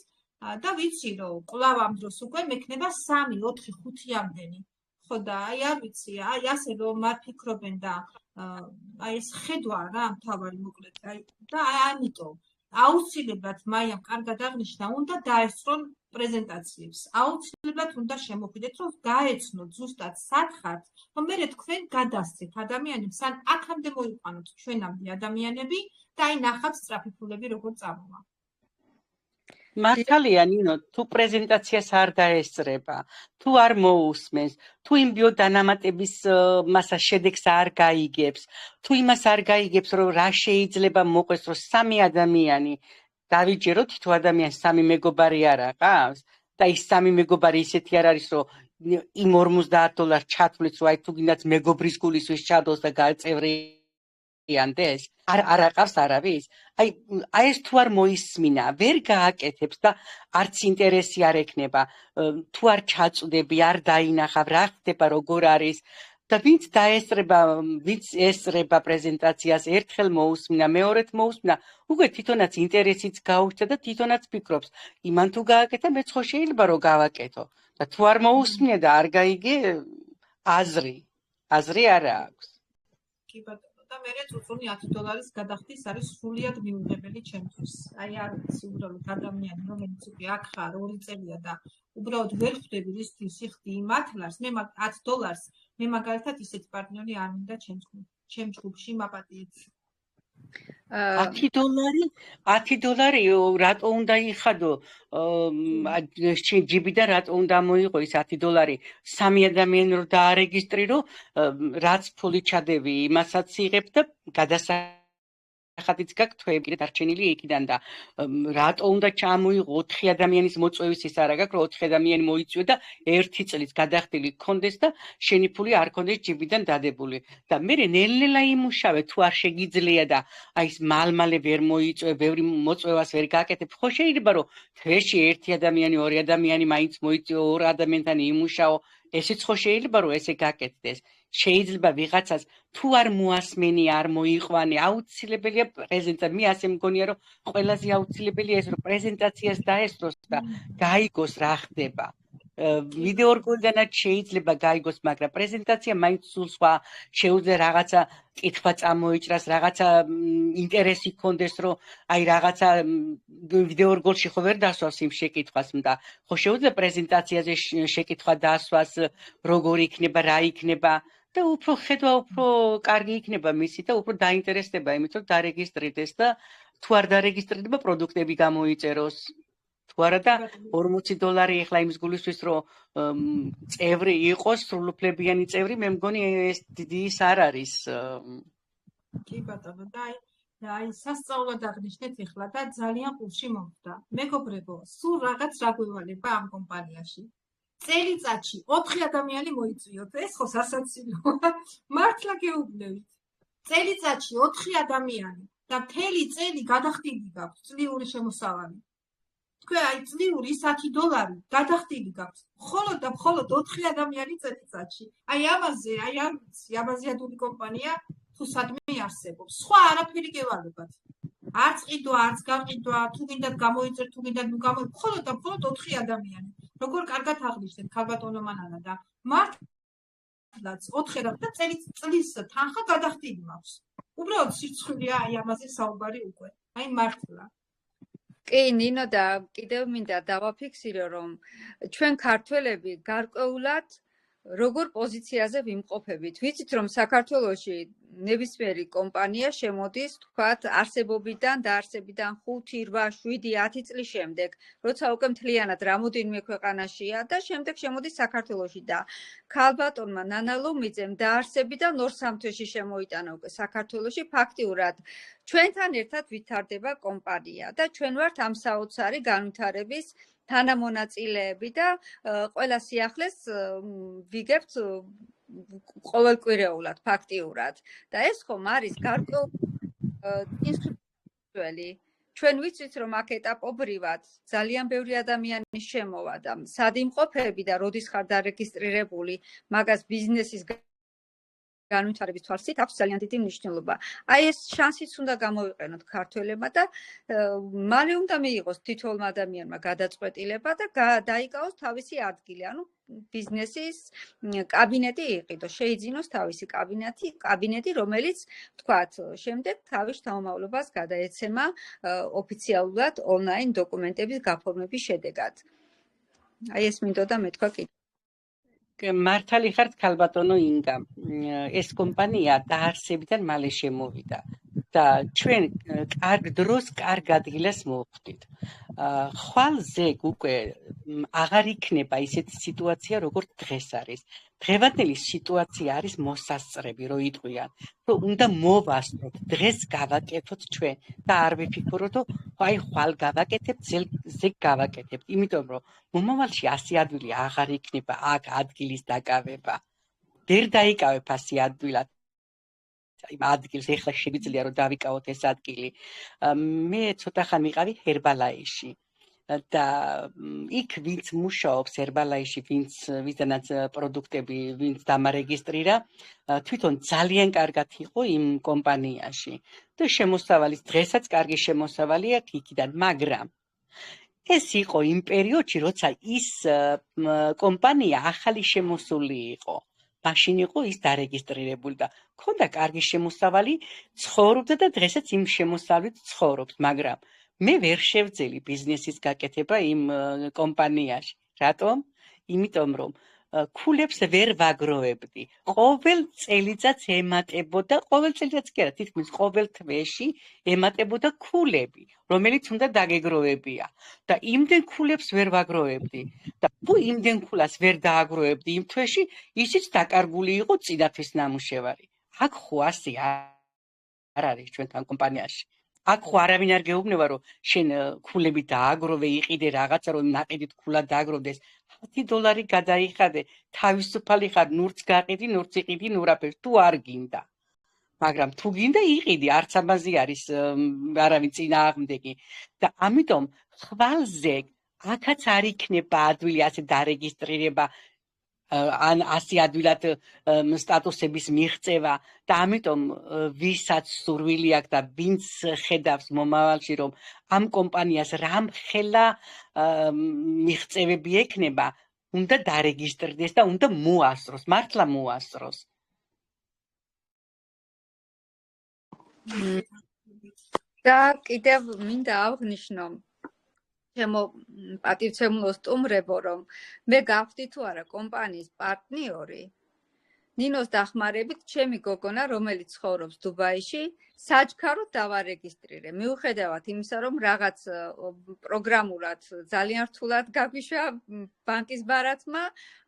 და ვიცი, რომ კვლავ ამ დროს უკვე მექნება 3, 4, 5-ამდენი. ხო და აი არ ვიცი, აი ასე რომ არ ფიქრობენ და აი ეს ხედვა რა მთავარი მოკლედ აი და ამიტომ აუცილებლად მაიამ კარგად აღნიშნა, უნდა დაესწრონ პრეზენტაციებს. აუცილებლად უნდა შემოხვიდეთ, რომ გაეცნოთ ზუსტად სათხართ, რომ მე თქვენ გადასცეთ ადამიანებს, ან აქამდე მოიყვანოთ ჩვენამდე ადამიანები და აი ნახავთ სწრაფი ფულები როგორ წამოვა. მართალია ნინო, თუ პრეზენტაციას არ დაესწრება, თუ არ მოусმენს, თუ იმ ბიოდანამატების მასა შედეგს არ გაიგებს, თუ იმას არ გაიგებს, რომ რა შეიძლება მოყვეს, რომ 3 ადამიანი დავიჯეროთ, თითო ადამიანს 3 მეგობარი არ აყავს და ის 3 მეგობარი ისეთი არ არის, რომ იმ $50 ჩათვლით, რომ აი თუ გინდათ მეგობრის გულისთვის ჩადოს და გააწევრიანდეს, არ აყავს არავის. აი ეს თუ არ მოისმინა, ვერ გააკეთებს და არც ინტერესი არ ექნება, თუ არ ჩაწვდები, არ დაინახავ, რა ხდება, როგორ არის და ვინც დაესწრება, ვინც ესწრება პრეზენტაციას, ერთხელ მოусმინა, მეორედ მოусმინა, უკვე თვითონაც ინტერესიც გაუჩნდა და თვითონაც ფიქრობს, იმან თუ გააკეთა, მეც ხო შეიძლება რომ გავაკეთო. და თუ არ მოусმინე და არ გაიგე, აზრი არ აქვს. კი ბატონო. და მე წუწუნი $10 გადახდის არის სრულიად მიუღებელი ჩემთვის. აი არ ვიცი უბრალოდ ადამიანი რომელიც უკვე აქ ხარ 2 წელია და უბრალოდ ვერ ხვდები რისთვის იხდი იმ $10, მე $10 მე მაგალითად ისეთი პარტნიორი არ მინდა ჩემ ჯგუფში მაპატიეთ. $10 რატო უნდა იხადო ჯიბიდან რატო უნდა მოიღო ის $10 3 ადამიანი რომ დაარეგისტრირო რაც ფული ჩადები იმასაც იღებ და გადასახადიც გაქვს თვეები კიდე დარჩენილი იქიდან და რატო უნდა ჩამოიღო 4 ადამიანის მოწვევის ის არა გაქვს რომ 4 ადამიანი მოიწვიო და 1 წლის გადახდილი გქონდეს და შენი ფული არ გქონდეს ჯიბიდან დადებული და მე ნელ-ნელა იმუშავე თუ არ შეგიძლია და აი ეს მალ-მალე ვერ მოიწვე, ბევრი მოწვევას ვერ გააკეთებ, ხო შეიძლება რომ თვეში 1 ადამიანი, 2 ადამიანი მაინც მოიწვიო, 2 ადამიანთან იმუშაო, ესეც ხო შეიძლება რომ ესე გაკეთდეს. შეიძლება ვიღაცას თუ არ მოასმენი, არ მოიყვანე, აუცილებელია პრეზენტაცია. მე ასე მგონია რომ ყველაზე აუცილებელია ეს რომ პრეზენტაციას დაესწროს და გაიგოს რა ხდება. ვიდეო რგოლიდანაც შეიძლება გაიგოს, მაგრამ პრეზენტაცია მაინც სულ სხვა, შეუძლია რაღაცა კითხვა წამოიჭრას, რაღაცა ინტერესი გქონდეს, რომ აი რაღაცა ვიდეო რგოლში ხო ვერ დასვავს იმ შეკითხვას და ხო შეუძლია პრეზენტაციაზე შეკითხვა დასვას, როგორ იქნება, რა იქნება და უფრო ხედვა უფრო კარგი იქნება მისი და უფრო დაინტერესდება იმით, რომ დარეგისტრირდეს და თუ არ დარეგისტრირდება პროდუქტები გამოიწეროს. თუ არა და $40 ეხლა იმის გულისთვის რომ წევრი იყოს, სრულუფლებიანი წევრი, მე მგონი ეს დიდი ის არ არის. კი ბატონო, და აი სასწაულად აღნიშნეთ ეხლა და ძალიან ყურში მომხდა. მეგობრებო, სულ რაღაც რა გვევალება ამ კომპანიაში. წელიწადში 4 ადამიანი მოიწვიოთ, ეს ხო სასაცილოა. მართლა გეუბნებით. წელიწადში 4 ადამიანი და მთელი წელი გადახდილი გაქვთ წლიური შემოსავალი. თქვენ აი წლიური $10 გადახდილი გაქვთ. მხოლოდ და მხოლოდ 4 ადამიანი წელიწადში. აი ამაზე, აი არ ვიცი, აბაზიადული კომპანია თუ სადმე არსებობს. სხვა არაფერი გევალებათ. არც ყიდვა, არც გაყიდვა, თუ გინდათ გამოიწერთ, თუ გინდათ ნუ მხოლოდ და მხოლოდ 4 ადამიანი. როგორ კარგად აღნიშნეთ ქალბატონო მანანა და მართლაც 4 და წლის თანხა გადახდილი მაქვს. უბრალოდ სიცხვილეა აი ამაზე საუბარი უკვე. აი მართლა. კი, ნინო და კიდევ მინდა დავაფიქსირო, რომ ჩვენ ქართველები გარკვეულად როგორ პოზიციაზე ვიმყოფებით. ვიცით, რომ საქართველოში ნებისმიერი კომპანია შემოდის, თქვათ, არსებობიდან, დაარსებიდან 5, 8, 7, 10 წლის შემდეგ, როცა უკვე მთლიანად რამოდენიმე ქვეყანაშია და შემდეგ შემოდის საქართველოში და ქალბატონმა ნანა ლომიძემ დაარსებიდან 2-3 თვეში შემოიტანა უკვე საქართველოში, ფაქტიურად ჩვენთან ერთად ვითარდება კომპანია და ჩვენ ვართ ამ საოცარი განვითარების თანამონაწილეები და ყველა სიახლეს ვიგებთ ყოველკვირეულად ფაქტიურად და ეს ხომ არის გარკვეული ჩვენ ვიცით, რომ აქ ეტაპობრივად ძალიან ბევრი ადამიანი შემოვა და სად იმყოფები და როდის ხარ დარეგისტრირებული, მაგას ბიზნესის განვითარების თვალსაზრისით აქვს ძალიან დიდი მნიშვნელობა. აი ეს შანსიც უნდა გამოვიყენოთ ქართველებმა და მალე უნდა მიიღოს თითოეულმა ადამიანმა გადაწყვეტილება და დაიკავოს თავისი ადგილი, ანუ ბიზნესის კაბინეტი იყიდოს, შეიძინოს თავისი კაბინეტი, რომელიც თქვათ, შემდეგ თავის შთამომავლობას გადაეცემა ოფიციალურად ონლაინ დოკუმენტების გაფორმების შედეგად. აი ეს მინდოდა მეთქვა კიდევ. მართალი ხართ ქალბატონო ინგა. ეს კომპანია დაარსებიდან მალე შემოვიდა და ჩვენ კარგ დროს კარგ ადგილას მოვხვდით. ხვალ ზეგ უკვე აღარ იქნება ისეთი სიტუაცია, როგორც დღეს არის. დღევანდელი სიტუაცია არის მოსასწრები, რომ იტყვიან, რომ უნდა მოვასწროთ, დღეს გავაკეთოთ ჩვენ და არ ვიფიქროთ, რომ აი ხვალ გავაკეთებთ, ზეგ გავაკეთებთ, იმიტომ რომ მომავალში ასი ადგილი აღარ იქნება აქ ადგილის დაკავება. ვერ დაიკავებ ასი ადგილად. იმ ადგილს ეხლა შეგვიძლია რომ დავიკავოთ ეს ადგილი. მე ცოტა ხანი ვიყავი ჰერბალაიში და იქ ვინც მუშაობს ჰერბალაიში, ვისთანაც პროდუქტები, ვინც დამარეგისტრირა, თვითონ ძალიან კარგად იყო იმ კომპანიაში და შემოსავალის დღესაც კარგი შემოსავალია იქიდან, მაგრამ ეს იყო იმ პერიოდში, როცა ის კომპანია ახალი შემოსული იყო. მაშინ იყო ის დარეგისტრირებული და ქონდა კარგი შემოსავალი, ცხოვრობდა და დღესაც იმ შემოსავლით ცხოვრობს, მაგრამ მე ვერ შევძელი ბიზნესის გაკეთება იმ კომპანიაში. რატომ? იმიტომ რომ ქულებს ვერ ვაგროვებდი. ყოველ წელიწადს ემატებოდა, ყოველ წელიწადს კი არა, თითქმის ყოველ თვეში ემატებოდა ქულები, რომელიც უნდა დაგეგროვებია. და იმდენ ქულებს ვერ ვაგროვებდი. და თუ იმდენ ქულას ვერ დააგროვებდი იმ თვეში, ისიც დაკარგული იყო წინათვის ნამუშევარი. აქ ხო ასე არ არის ჩვენთან კომპანიაში. აქ ხო არავინ არ გეუბნება, რომ შენ ქულები დააგროვე, იყიდე რაღაცა, რომ ნაყიდით ქულა დააგროვდეს. $10 გადაიხადე, თავისუფალი ხარ, ნურც გაყიდი, ნურც იყიდი, ნურაფერს, თუ არ გინდა. მაგრამ თუ გინდა იყიდი, არც ამაზე არის არავინ წინააღმდეგი. და ამიტომ ხვალზე აქაც არ იქნება ადვილი ასე დარეგისტრირება, ან ასი ადვილად სტატუსების მიღწევა და ამიტომ ვისაც სურვილი აქვს და ვინც ხედავს მომავალში რომ ამ კომპანიას რამხელა მიღწევები ექნება, უნდა დარეგისტრდეს და უნდა მოასწროს, მართლა მოასწროს. და კიდევ მინდა აღვნიშნო ჩემო პატივცემულო სტუმრებო, რომ მე გავხდი თუ არა კომპანიის პარტნიორი, ნინოს დახმარებით ჩემი გოგონა, რომელიც ცხოვრობს დუბაიში, საჩქაროდ დავარეგისტრირე. მიუხედავად იმისა, რომ რაღაც პროგრამულად ძალიან რთულად გაგვიშვა ბანკის ბარათმა,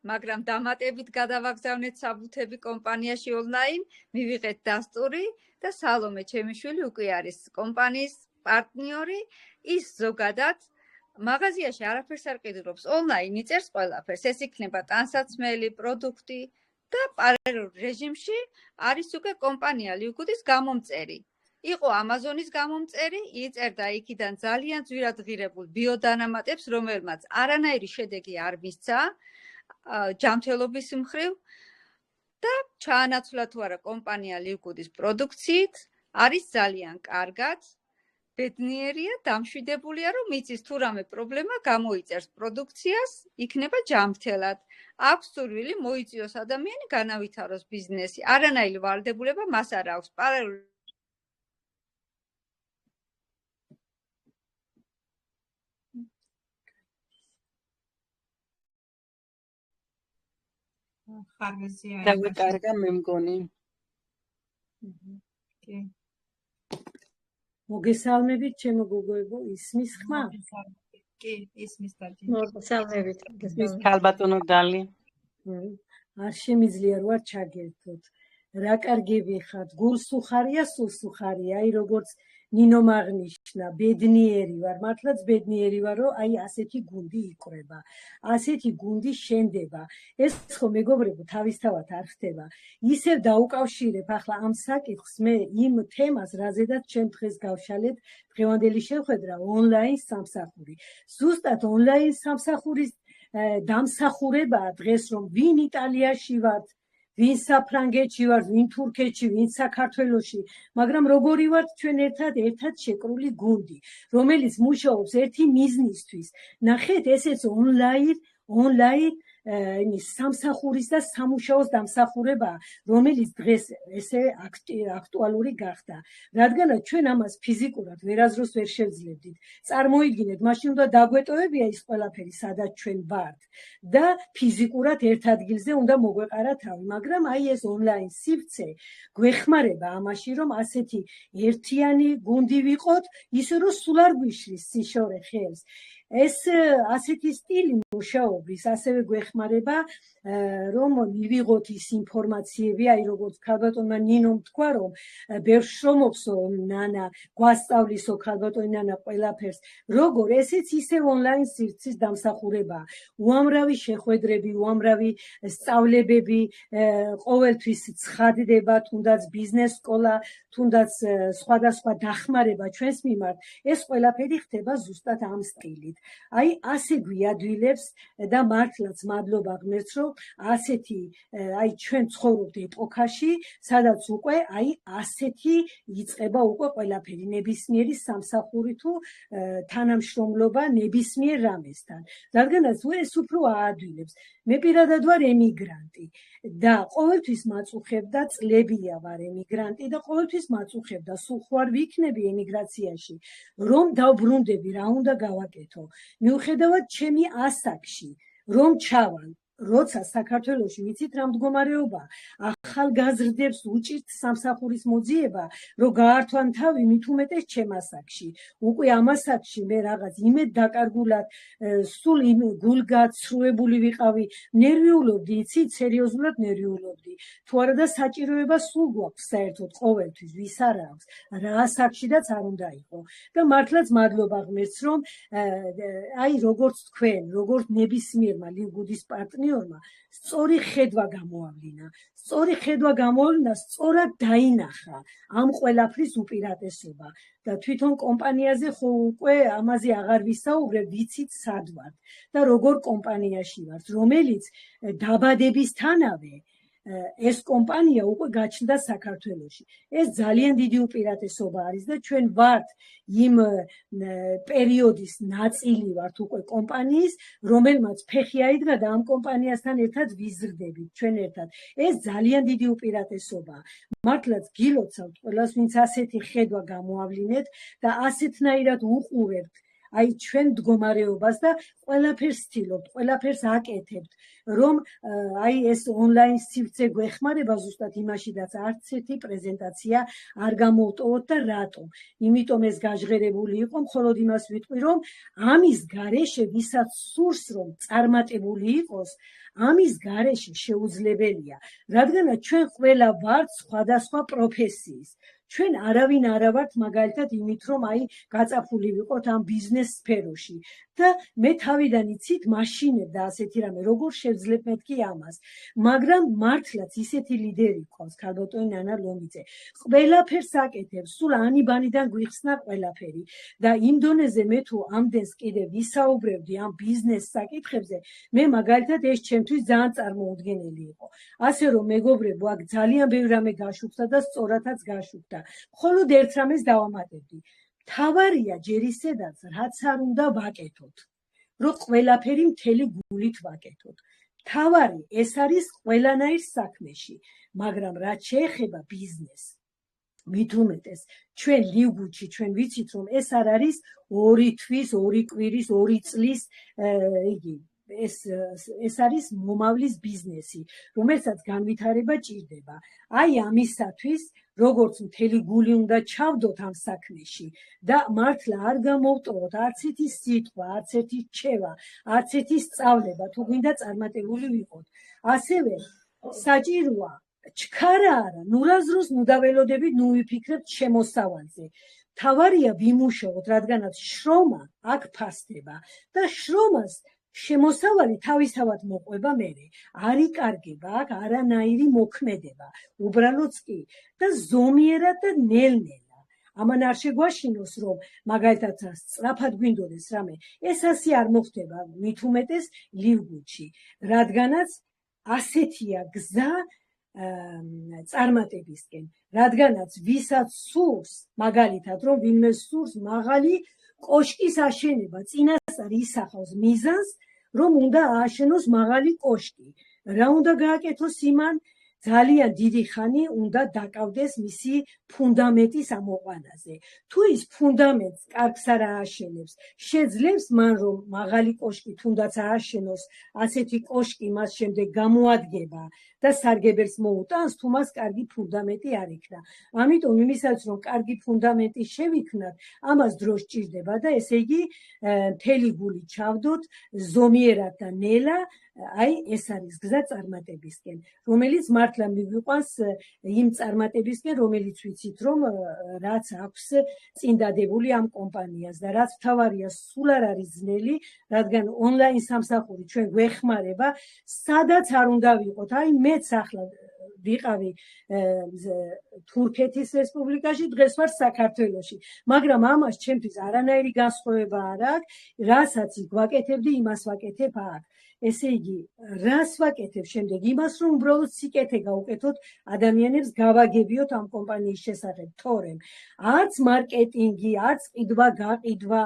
მაგრამ დამატებით გადავაგზავნეთ საბუთები კომპანიაში ონლაინ, მივიღეთ დასტური და სალომე ჩემიშვილი უკვე არის კომპანიის პარტნიორი, ის ზოგადად მაღაზიაში არაფერს არ ყიდულობს, ონლაინ იწერს ყველაფერს, ეს იქნება ტანსაცმელი, პროდუქტი და პარალელურ რეჟიმში არის უკვე კომპანია ლიუკუდის გამომწერი. იყო ამაზონის გამომწერი, იწერდა იქიდან ძალიან ძვირად ღირებულ ბიოდანამატებს, რომელმაც არანაირი შედეგი არ მისცა ჯანმრთელობის მხრივ და ჩაანაცვლა თუ არა კომპანია ლიუკუდის პროდუქციით, არის ძალიან კარგად. ბედნიერია, დამშვიდებულია, რომ იცის თუ რამე პრობლემა გამოიწერს პროდუქციას, იქნება ჯანმრთელად. აქვს სურვილი მოიწიოს ადამიანი, განავითაროს ბიზნესი. არანაირი ვალდებულება მას არ აქვს. პარალელურად ხარგეზია. დავიკარგა მე მგონი. კი. მოგესალმებით, ჩემო გოგოებო, ისმის ხმა? კი, ისმის დადი. მოგესალმებით. ის ქალბატონო დალი. არ შემიძლია რომ არ ჩაგერთოთ. რა კარგები ხართ, გულს უხარია, სულს უხარია, აი როგორც ნინო აღნიშნა, ბედნიერი ვარ, მართლაც ბედნიერი ვარ, რომ აი ასეთი გუნდი იყვება, ასეთი გუნდი შენდება. ეს ხო მეგობრებო თავისთავად არ ხდება. ისევ დაუკავშირებ ახლა ამ საკითხს მე იმ თემას, რაზედაც ჩვენ დღეს გავშალეთ დღევანდელი შეხვედრა ონლაინ სამსახური. ზუსტად ონლაინ სამსახურის დამსახურებაა დღეს, რომ ვინ იტალიაში ვართ, ვინ საფრანგეთში ვართ, ვინ თურქეთში, ვინ საქართველოში, მაგრამ როგორი ვართ ჩვენ ერთად შეკრული გუნდი, რომელიც მუშაობს ერთი მიზნისთვის. ნახეთ, ესეც ონლაინ იმის სამსახურის და სამუშაოს დამსახურებაა, რომელიც დღეს ესე აქტუალური გახდა. რადგანაც ჩვენ ამას ფიზიკურად ვერაზროს ვერ შევძლებდით. წარმოიდგინეთ, მაშინ უნდა დაგვეტოვებია ის ყველაფერი, სადაც ჩვენ ვართ და ფიზიკურად ერთ ადგილზე უნდა მოგვეყარა თავი, მაგრამ აი ეს ონლაინ სივრცე გვეხმარება ამაში, რომ ასეთი ერთიანი გუნდი ვიყოთ, ისე რომ სულ არ გვიშლის სიშორე ხელს. ეს ასეთი სტილი მუშაობის ასევე გვეხმარება, რომ მივიღოთ ის ინფორმაციები, აი როგორც ქალბატონმა ნინომ თქვა, რომ ბევრ შრომობსო ნანა, გვასწავლისო ქალბატონი ნანა ყველაფერს, როგორ ესეც ისე ონლაინ სივრცის დამსახურებაა. უამრავი შეხვედრები, უამრავი სწავლებები, ყოველთვის ცხადდება, თუნდაც ბიზნეს სკოლა, თუნდაც სხვადასხვა დახმარება ჩვენს მიმართ, ეს ყველაფერი ხდება ზუსტად ამ სტილით. აი ასე გვიადვილებს და მართლაც მადლობა ღმერთს, რომ ასეთი აი ჩვენ ცხოვრობთ ეპოქაში, სადაც უკვე აი ასეთი იწყება უკვე ყველაფერი, ნებისმიერი სამსახური თუ თანამშრომლობა ნებისმიერ რამესთან. რადგანაც ეს უფრო აადვილებს. მე პირადად ვარ ემიგრანტი და ყოველთვის მაწუხებდა, წლებია ვარ ემიგრანტი და ყოველთვის მაწუხებდა, სულ ხوار ვიქნები ემიგრაციაში, რომ დავბრუნდები, რა უნდა გავაკეთო. მიუხედავად ჩემი ასაკში, რომ ჩავალ, როცა საქართველოში ვიცით რა მდგომარეობა, ახალგაზრდებს უჭირთ სამსახურის მოძიება, რომ გაართვან თავი მით უმეტეს ჩემ ასაკში. უკვე ამ ასაკში მე რაღაც იმედ დაკარგულად, სულ იმ გულგაცრუებული ვიყავი, ნერვიულობდი, იცით, სერიოზულად ნერვიულობდი. თუ არა და საჭიროება სულ გვაქვს საერთოდ ყოველთვის, ვის არ აქვს, რა ასაკშიდაც არ უნდა იყო. და მართლაც მადლობა ღმერთს, რომ აი როგორც თქვენ, როგორც ნებისმიერმა ლიგუდის პარტნიორმა სწორი ხედვა გამოავლინა. სწორად დაინახა ამ ყველაფრის უპირატესობა და თვითონ კომპანიაზე ხო უკვე ამაზე აღარ ვისაუბრებ, ვიცით სად ვართ და როგორ კომპანიაში ვართ, რომელიც დაბადებისთანავე ეს კომპანია უკვე გაჩნდა საქართველოში. ეს ძალიან დიდი უპირატესობა არის და ჩვენ ვართ იმ პერიოდის ნაწილი ვართ უკვე კომპანიის, რომელმაც ფეხი აიდგა და ამ კომპანიასთან ერთად ვიზრდებით ჩვენ ერთად. ეს ძალიან დიდი უპირატესობაა. მართლაც გილოცავთ ყველას, ვინც ასეთი ხედვა გამოავლინეთ და ასეთნაირად უყურებთ აი ჩვენ მდგომარეობას და ყველაფერს ცდილობთ, ყველაფერს აკეთებთ, რომ აი ეს ონლაინ სივრცე გვეხმარება ზუსტად იმაშიდაც არც ერთი პრეზენტაცია არ გამოვტოვოთ და რატომ? იმიტომ ეს გაჟღერებული იყო, მხოლოდ იმას ვიტყვი, რომ ამის გარეშე ვისაც სურს რომ წარმატებული იყოს, ამის გარეშე შეუძლებელია, რადგანაც ჩვენ ყველა ვართ სხვადასხვა პროფესიის. ჩვენ არავინ არა ვართ მაგალითად იმით, რომ აი გაწაფული ვიყოთ ამ ბიზნეს სფეროში და მე თავიდან იცით მაშინებ და ასეთი რამე როგორ შევძლებ მეთქი ამას, მაგრამ მართლაც ისეთი ლიდერი ყავს ქალბატონი ნანა ლომიძე, ყველაფერს აკეთებს, სულ ანიბანიდან გვიხსნა ყველაფერი და იმ დონეზე მე თუ ამდენს კიდე ვისაუბრებდი ამ ბიზნეს საკითხებზე, მე მაგალითად ეს ჩემთვის ძალიან წარმოუდგენელი იყო. ასე რომ მეგობრებო, აქ ძალიან ბევრი რამე გაშუქდა და სწორადაც გაშუქდა. მხოლოდ ერთ რამეს დავამატებდი. თავარია ჯერ ისედაც, რაც არ უნდა ვაკეთოთ, რომ ყველაფერი მთელი გულით ვაკეთოთ. თავარი ეს არის ყველანაირ საქმეში, მაგრამ რაც შეეხება ბიზნესს, მით უმეტეს ჩვენ ლიგუთში ჩვენ ვიცით, რომ ეს არ არის 2 თვის, 2 კვირის, 2 წლის იგი ეს არის მომავლის ბიზნესი, რომელსაც განვითარება ჭირდება. აი ამისათვის როგორც მთელი გული უნდა ჩავდოთ ამ საქმეში და მართლა არ გამოვტოვოთ არც ერთი სიტყვა, არც ერთი რჩევა, არც ერთი სწავლება, თუ გვინდა წარმატებული ვიყოთ. ასევე საჭიროა ჩქარა არა, ნუ რა დროს ნუ დაველოდებით, ნუ ვიფიქრებთ შემოსავალზე. თავარია ვიმუშაოთ, რადგანაც შრომა აქ ფასდება და შრომას შემოსავალი თავისთავად მოყვება მერე. არ იკარგება აქ არანაირი მოქმედება, უბრალოდ კი და ზომიერად და ნელ-ნელა. ამან არ შეგვაშინოს, რომ მაგალითად სწრაფად გვინდოდეს რამე, ეს ასე არ მოხდება, მით უმეტეს ლივგუთში, რადგანაც ასეთია გზა წარმატებისკენ, რადგანაც ვისაც სურს, მაგალითად, რომ ვინმე სურს მაღალი კოშკის აშენება, წინასწარ ისახავს მიზანს, რომ უნდა ააშენოს მაღალი კოშკი. რა უნდა გააკეთოს იმან? ძალიან დიდი ხანი უნდა დაკავდეს მისი ფუნდამენტის ამოყვანაზე. თუ ის ფუნდამენტს კარგს არ ააშენებს, შეძლებს მან რომ მაღალი კოშკი თუნდაც ააშენოს, ასეთი კოშკი მას შემდეგ გამოადგება და სარგებელს მოუტანს, თუ მას კარგი ფუნდამენტი არ იქნა. ამიტომ იმისაც რომ კარგი ფუნდამენტი შევიქმნათ, ამას დრო სჭირდება და ესე იგი მთელი გული ჩავდოთ ზომიერად და ნელა, აი ეს არის გზა წარმატებისკენ, რომელიც მართლა მივიყვანს იმ წარმატებისკენ, რომელიც ვიცით რომ რაც აქვს წინდადებული ამ კომპანიას და რაც თავარია სულ არ არის ძნელი, რადგან ონლაინ სამსახური ჩვენ გვეხმარება, სადაც არ უნდა ვიყოთ. აი მეც ახლა ვიყავი თურქეთის რესპუბლიკაში, დღეს ვარ საქართველოში, მაგრამ ამას ჩემთვის არანაირი განსხვავება არ აქვს, რასაც ვაკეთებდი, იმას ვაკეთებ აქ. ესე იგი, რას ვაკეთებ შემდეგ? იმას, რომ უბრალოდ სიკეთე გავუკეთოთ, ადამიანებს გავაგებიოთ ამ კომპანიის შესახებ, თორემ არც მარკეტინგი, არც ყიდვა-გაყიდვა,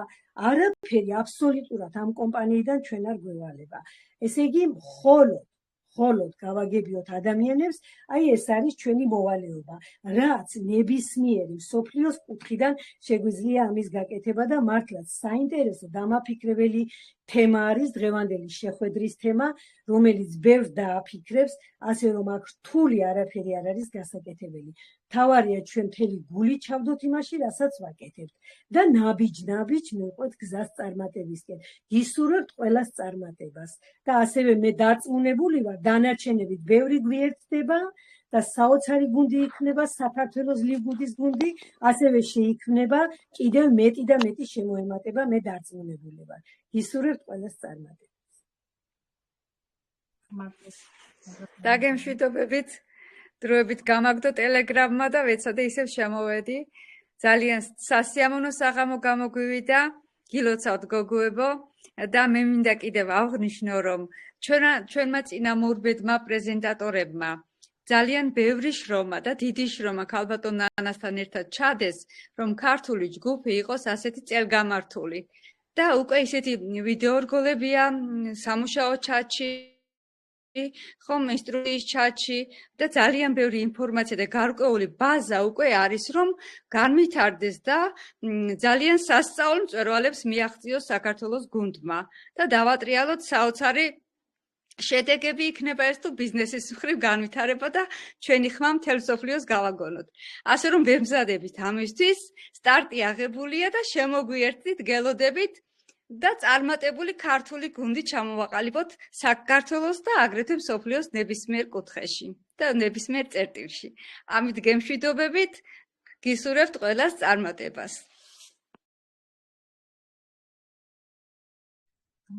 არაფერი აბსოლუტურად ამ კომპანიიდან ჩვენ არ გვევალება. ესე იგი, მხოლოდ გავაგებიოთ ადამიანებს, აი ეს არის ჩვენი მოვალეობა, რაც ნებისმიერი მსოფლიოს კუთხიდან შეგვიძლია ამის გაკეთება და მართლაც საინტერესო დამაფიქრებელი თემა არის დღევანდელი შეხვედრის თემა, რომელიც ბევრს დააფიქრებს, ასე რომ აქ რთული არაფერი არ არის გასაკეთებელი. თავარია ჩვენ მთელი გული ჩავდოთ იმაში, რასაც ვაკეთებთ და ნაბიჯ-ნაბიჯ მივყვეთ გზას წარმატებისკენ. გისურვებთ ყველას წარმატებას და ასევე მე დარწმუნებული ვარ, დანარჩენებით ბევრი გვიერთდება და საოცარი გუნდი იქნება, საქართველოს ლივგუნდის გუნდი, ასევე შეიქმნება კიდევ მეტი და მეტი შემოემატება, მე დარწმუნებული ვარ. გისურვებთ ყველას წარმატებას. დაგემშვიდობებით, დროებით გამაგდო ტელეგრამმა და ვეცადე ისევ შემოვედი. ძალიან სასიამოვნო საღამო გამოგვივიდა, გილოცავთ გოგოებო და მე მინდა კიდევ აღვნიშნო, რომ ჩვენმა წინამორბედმა პრეზენტატორებმა ძალიან ბევრი შრომა და დიდი შრომა ქალბატონ ნანასთან ერთად ჩადეს, რომ ქართული ჯგუფი იყოს ასეთი წელგამართული. და უკვე ისეთი ვიდეო რგოლებია სამუშაო ჩატში, ხომ ინსტრუქციის ჩატში და ძალიან ბევრი ინფორმაცია და გარკვეული ბაზა უკვე არის, რომ განვითარდეს და ძალიან სასწაულ მწვერვალებს მიაღწიოს საქართველოს გუნდმა და დავატრიალოთ საოცარი შედეგები იქნება ეს თუ ბიზნესის მხრივ განვითარება და ჩვენი ხმა მთელ მსოფლიოს გავაგონოთ. ასე რომ ვემზადებით ამისთვის, სტარტი აღებულია და შემოგვიერთდით, გელოდებით და წარმატებული ქართული გუნდი ჩამოვაყალიბოთ საქართველოს და აგრეთვე მსოფლიოს ნებისმიერ კუთხეში და ნებისმიერ წერტილში. ამით გემშვიდობებით, გისურვებთ ყველას წარმატებას.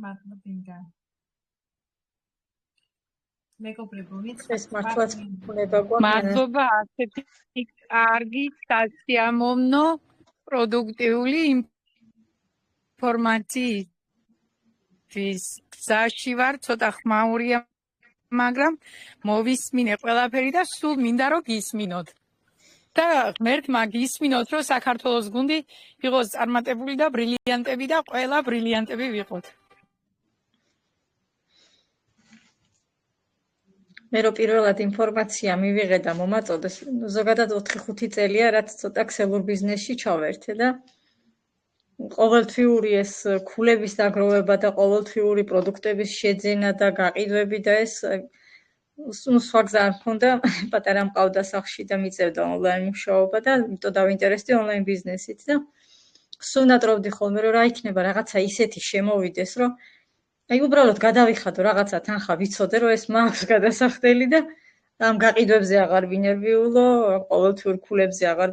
მადლობა. მეგობრებო, ეს მართლაც უნდა გვაქვს. მადლობა ასეთი კარგი, სასიამოვნო, პროდუქტიული ინფორმაციის გზაში ვარ, ცოტა ხმაურია, მაგრამ მოვისმინე ყველაფერი და სულ მინდა რომ გისმინოთ. და ღმერთმა გისმინოთ, რომ საქართველოს გუნდი იყოს წარმატებული და ბრილიანტები და ყველა ბრილიანტები ვიყოთ. მე რო პირველად ინფორმაცია მივიღე და მომაწოდეს, ზოგადად 4-5 წელია, რაც ცოტა ქსელურ ბიზნესში ჩავერთე და ყოველთვიური ეს ქულების დაგროვება და ყოველთვიური პროდუქტების შეძენა და გაყიდვები და ეს სხვა გზა არ მქონდა, პატარა მყავდა სახლში და მიწევდა ონლაინ მუშაობა და იმიტომ დავინტერესდი ონლაინ ბიზნესით და სუნატრობდი ხოლმე, რომ რა იქნება რაღაცა ისეთი შემოვიდეს, რომ აი უბრალოდ გადავიხადო რაღაცა თანხა ვიცოდე, რომ ეს მაქვს გადასახდელი და ამ გაყიდვებზე აღარ ვინერვიულო, ყოველთვიურ ქულებზე აღარ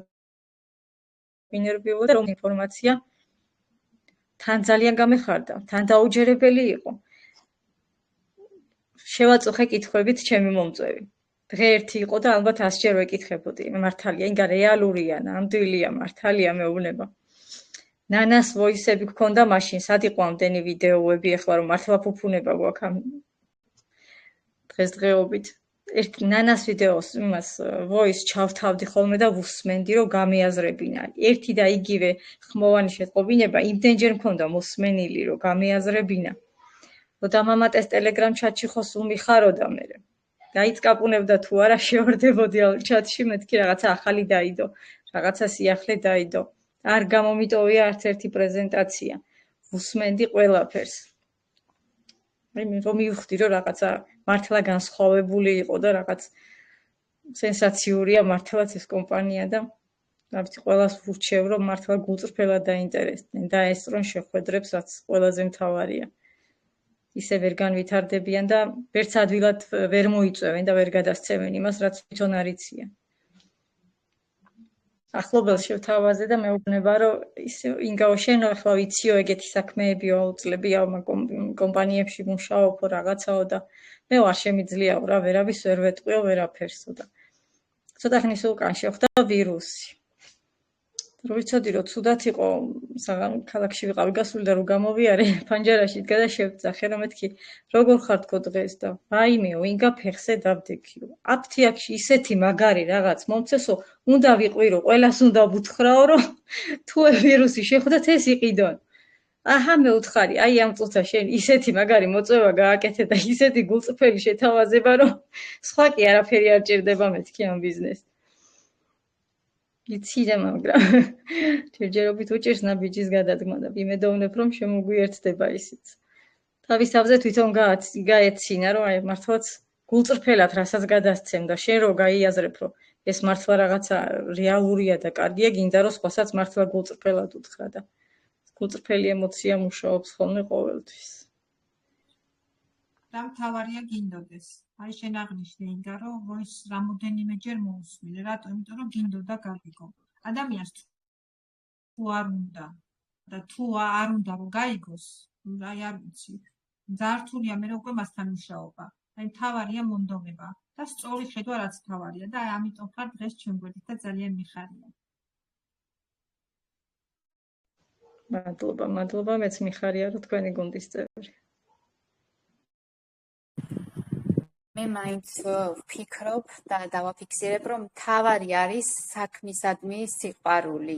ინერვიულობა და რომ ინფორმაცია თან ძალიან გამეხარდა, თან დაუჯერებელი იყო. შევაწუხე კითხვებით ჩემი მომწვევი. დღე ერთი იყო და ალბათ 100 ჯერ ვეკითხებოდი, მართალია, ინგა რეალურია, ნამდვილია, მართალია მეუბნება. ნანას ვოისები გქონდა მაშინ, სად იყო ამდენი ვიდეოები, ეხლა რომ მართლა ფუფუნება გვაქვს ამ დღესდღეობით. ერთ ნანას ვიდეოს იმას ვოის ჩავთავდი ხოლმე და ვუსმენდი, რომ გამეაზრებინა. ერთი და იგივე ხმოვანი შეტყობინება იმდენჯერ მქონდა მოსმენილი, რომ გამეაზრებინა. რომ დამამატეს ტელეგრამ ჩატში ხო სულ მიხაროდა მე. დაიწკაპუნებდა თუ არა შევარდებოდი ჩატში, მეთქი რაღაცა ახალი დაიდო, რაღაცა სიახლე დაიდო. არ გამომიტოვია არც ერთი პრეზენტაცია. ვუსმენდი ყველაფერს. რომ მივხვდი, რომ რაღაცა მართლა განსხვავებული იყო და რაღაც სენსაციურია მართლაც ეს კომპანია და ვიცი ყველას ვურჩევ, რომ მართლა გულწრფელად დაინტერესდნენ და ეს რომ შეხვედრებს, რაც ყველაზე მთავარია. ისე ვერ განვითარდებიან და ვერც ადვილად ვერ მოიწევენ და ვერ გადასცემენ იმას, რაც თვითონ არ იციან. ახლობელს შევთავაზე და მეუბნება, რომ ისე ინგაო შენ ახლა ვიციო ეგეთი საქმეები აუძლები ამ კომპანიებში მუშაობ რაღაცაო და მე ვარ შემიძლიაო რა, ვერავის ვერ ვეტყვიო ვერაფერსო და ცოტა ხნის უკან შეხვდა ვირუსი. რო ვიცოდი, რომ ცუდად იყო, ქალაქში ვიყავი გასული და რო გამოვიარე, ფანჯარაში იდგა და შევძახე, რომ მეთქი, როგორ ხარ თქო დღეს და ვაიმეო, ინგა ფეხზე დავდექიო. აფთიაქში ისეთი მაგარი რაღაც მომცესო, უნდა ვიყვირო, ყველას უნდა ვუთხრაო, რომ თუ ვირუსი შეხვდათ ეს იყიდონ. აჰა მე უთხარი, აი ამ წუთა შენ ისეთი მაგარი მოწვევა გააკეთე და ისეთი გულწრფელი შეთავაზება, რომ სხვა კი არაფერი არ ჭირდება მეთქი ამ ბიზნესს. იცი და მაგრამ ჯერჯერობით უჭირს ნაბიჯის გადადგმა და ვიმედოვნებ, რომ შემოგვიერთდება ისიც. თავის თავზე თვითონ გაეცინა, რომ აი მართლაც გულწრფელად რასაც გადასცემ და შენ რო გაიაზრებ, რომ ეს მართლა რაღაცა რეალურია და კარგია, გინდა რომ სხვასაც მართლა გულწრფელად უთხრა და გულწრფელი ემოცია მუშაობს ხოლმე ყოველთვის. და მთავარია გინდოდეს. აი შენ აღნიშნე ინგა, რომ ვოის რამოდენიმეჯერ მოусმინე, რატო? იმიტომ რომ გინდოდა გაგიგო. ადამიანს თუ არ უნდა და თუ არ უნდა რომ გაიგოს, აი არ ვიცი. ძართულია მე უკვე მასთან მუშაობა. აი მთავარია მონდომება და სწორი ხედვა რაც მთავარია და აი ამიტომ ხარ დღეს ჩვენ გვერდით და ძალიან მიხარია. მადლობა, მეც მიხარია რომ თქვენი გუნდის წევრი. მე მაინც ვფიქრობ და დავაფიქსირებ, რომ მთავარი არის საქმისადმი სიყვარული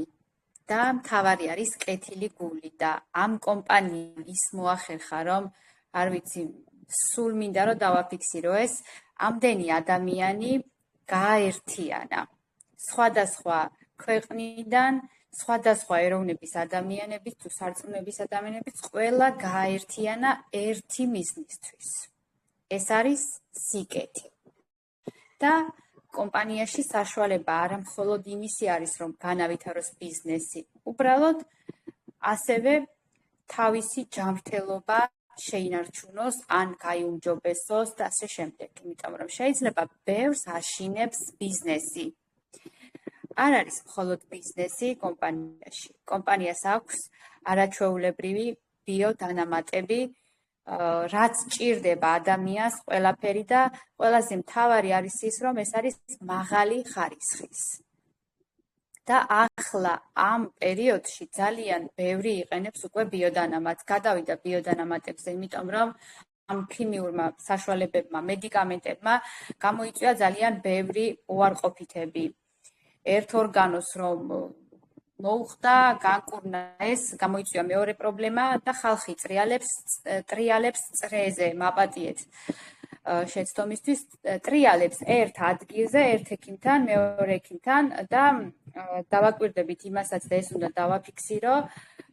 და მთავარი არის კეთილი გული და ამ კომპანიამ ის მოახერხა, რომ არ ვიცი, სულ მინდა რომ დავაფიქსირო ეს, ამდენი ადამიანი გააერთიანა. სხვადასხვა ქვეყნიდან, სხვადასხვა ეროვნების ადამიანების თუ სარწმუნოების ადამიანების ყველა გააერთიანა ერთი მიზნისთვის. ეს არის სიკეთი. და კომპანიაში საშუალება არა მხოლოდ იმისი არის, რომ განავითაროს ბიზნესი, უბრალოდ ასევე თავისი ჯანმრთელობა შეინარჩუნოს, ან გაიუმჯობესოს და ასე შემდეგ. იმიტომ რომ შეიძლება ბევრს აშინებს ბიზნესი. არ არის მხოლოდ ბიზნესი კომპანიაში. კომპანიას აქვს არაჩვეულებრივი ბიოდანამატები, რაც ჭირდება ადამიანს ყველაფერი და ყველაზე მთავარი არის ის, რომ ეს არის მაღალი ხარისხის. და ახლა ამ პერიოდში ძალიან ბევრი იყენებს უკვე ბიოდანამატს. გადავიდა ბიოდანამატებზე, იმიტომ რომ ამ ქიმიურმა საშუალებებმა, მედიკამენტებმა გამოიწვია ძალიან ბევრი უარყოფითები. ერთ ორგანოს რომ მოუხდა, განკურნა ეს, გამოიწვია მეორე პრობლემა და ხალხი ტრიალებს წრეზე, მაპატიეთ შეცდომისთვის, ტრიალებს ერთ ადგილზე, ერთ ექიმთან, მეორე ექიმთან და დავაკვირდებით იმასაც და ეს უნდა დავაფიქსირო,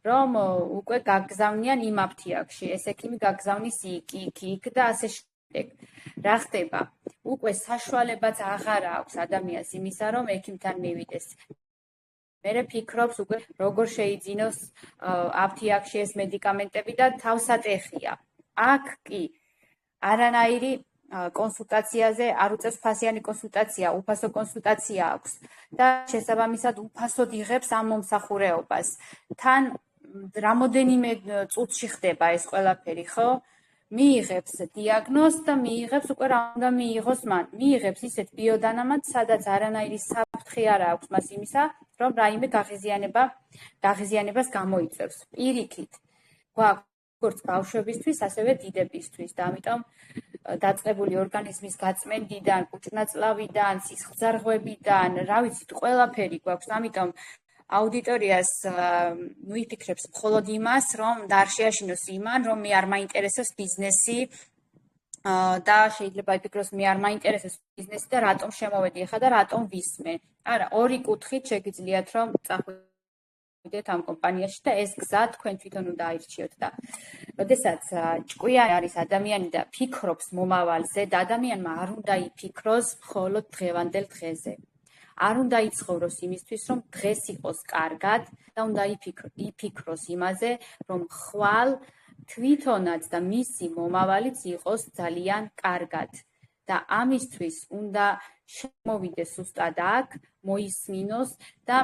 რომ უკვე გაგზავნიან იმ აფთიაქში, ეს ექიმი გაგზავნის იქ და ასე შემდეგ. რა ხდება? უკვე საშუალებაც აღარ აქვს ადამიანს იმისა, რომ ექიმთან მივიდეს. მე ფიქრობს უკვე როგორ შეიძინოს აფთიაქში ეს მედიკამენტები და თავსატეხია. აქ კი არანაირი კონსულტაციაზე არ უწევს ფასიანი კონსულტაცია, უფასო კონსულტაცია აქვს და შესაბამისად უფასოდ იღებს ამ მომსახურეობას. თან რამოდენიმე წუთში ხდება ეს ყველაფერი, ხო? მიიღებს დიაგნოზს და მიიღებს უკვე რა უნდა მიიღოს მან. მიიღებს ისეთ ბიოდანამატს, სადაც არანაირი საფრთხე არ აქვს მას იმისა, რომ რაიმე გაღიზიანებას გამოიწვევს. პირიქით, გვაქვს როგორც ბავშვებისთვის, ასევე დიდებისთვის და ამიტომ დაწყებული ორგანიზმის გაწმენდიდან, კუჭნაწლავიდან, სისხლძარღვებიდან, რა ვიცით, ყველაფერი გვაქვს, ამიტომ აუდიტორიას მივიფიქრებს მხოლოდ იმას, რომ არ შეაშინოს იმან, რომ მე არ მაინტერესებს ბიზნესი და შეიძლება იფიქროს მე არ მაინტერესებს ბიზნესი და რატომ შემოვედი ახლა და რატომ ვისმე. არა, ორი კუთხით შეგიძლიათ რომ წახვიდეთ ამ კომპანიაში და ეს გზა თქვენ თვითონ უნდა აირჩიოთ და როდესაც ჭკვიანი არის ადამიანი და ფიქრობს მომავალზე და ადამიანმა არ უნდა იფიქროს მხოლოდ დღევანდელ დღეზე. არ უნდა იცხოვროს იმისთვის, რომ დღეს იყოს კარგად და უნდა იფიქროს იმაზე, რომ ხვალ თვითონაც და მისი მომავალიც იყოს ძალიან კარგად. და ამისთვის უნდა შემოვიდეს ზუსტად აქ, მოისმინოს და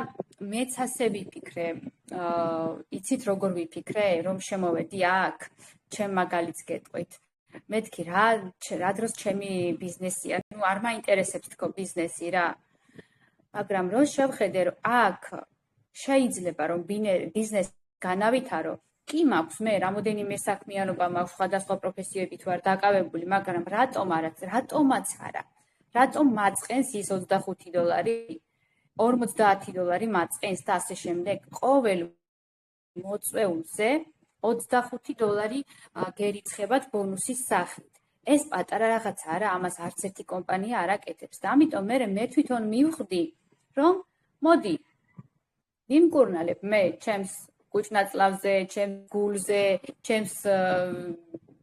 მეც ასე ვიფიქრე. იცით როგორ ვიფიქრე, რომ შემოვედი აქ, ჩემ მაგალითს გეტყვით. მეთქი რა დროს ჩემი ბიზნესია, არ მაინტერესებს თქო ბიზნესი რა. მაგრამ რო შევხედე, რომ აქ შეიძლება რომ ბიზნესი განავითარო, კი მაქვს მე რამოდენიმე საქმიანობა მაქვს, სხვადასხვა პროფესიებით ვარ დაკავებული, მაგრამ რატომაც არა. რატომ მაწყენს ის $25, $50 მაწყენს და ასე შემდეგ. ყოველ მოწვეულზე $25 გერიცხებათ ბონუსის სახით. ეს პატარა რაღაცა არა, ამას არც ერთი კომპანია არ აკეთებს და ამიტომ მე თვითონ მივხვდი, რომ მოდი ვიმკურნალებ მე ჩემს კუჭნაწლავზე, ჩემს გულზე, ჩემს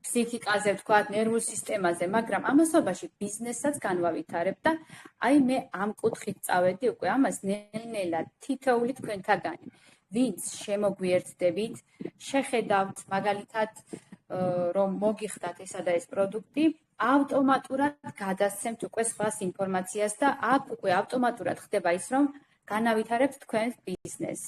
ფსიქიკაზე, ვთქვათ, ნერვულ სისტემაზე, მაგრამ ამასობაში ბიზნესაც განვავითარებ და აი მე ამ კუთხით წავედი უკვე ამას ნელ-ნელა თითოეული თქვენთაგანი. ვინც შემოგვიერთდებით, შეხედავთ მაგალითად რომ მოგიხდათ ესა და ეს პროდუქტი, ავტომატურად გადასცემთ უკვე სხვას ინფორმაციას და აქ უკვე ავტომატურად ხდება ის, რომ განავითარებთ თქვენს ბიზნესს.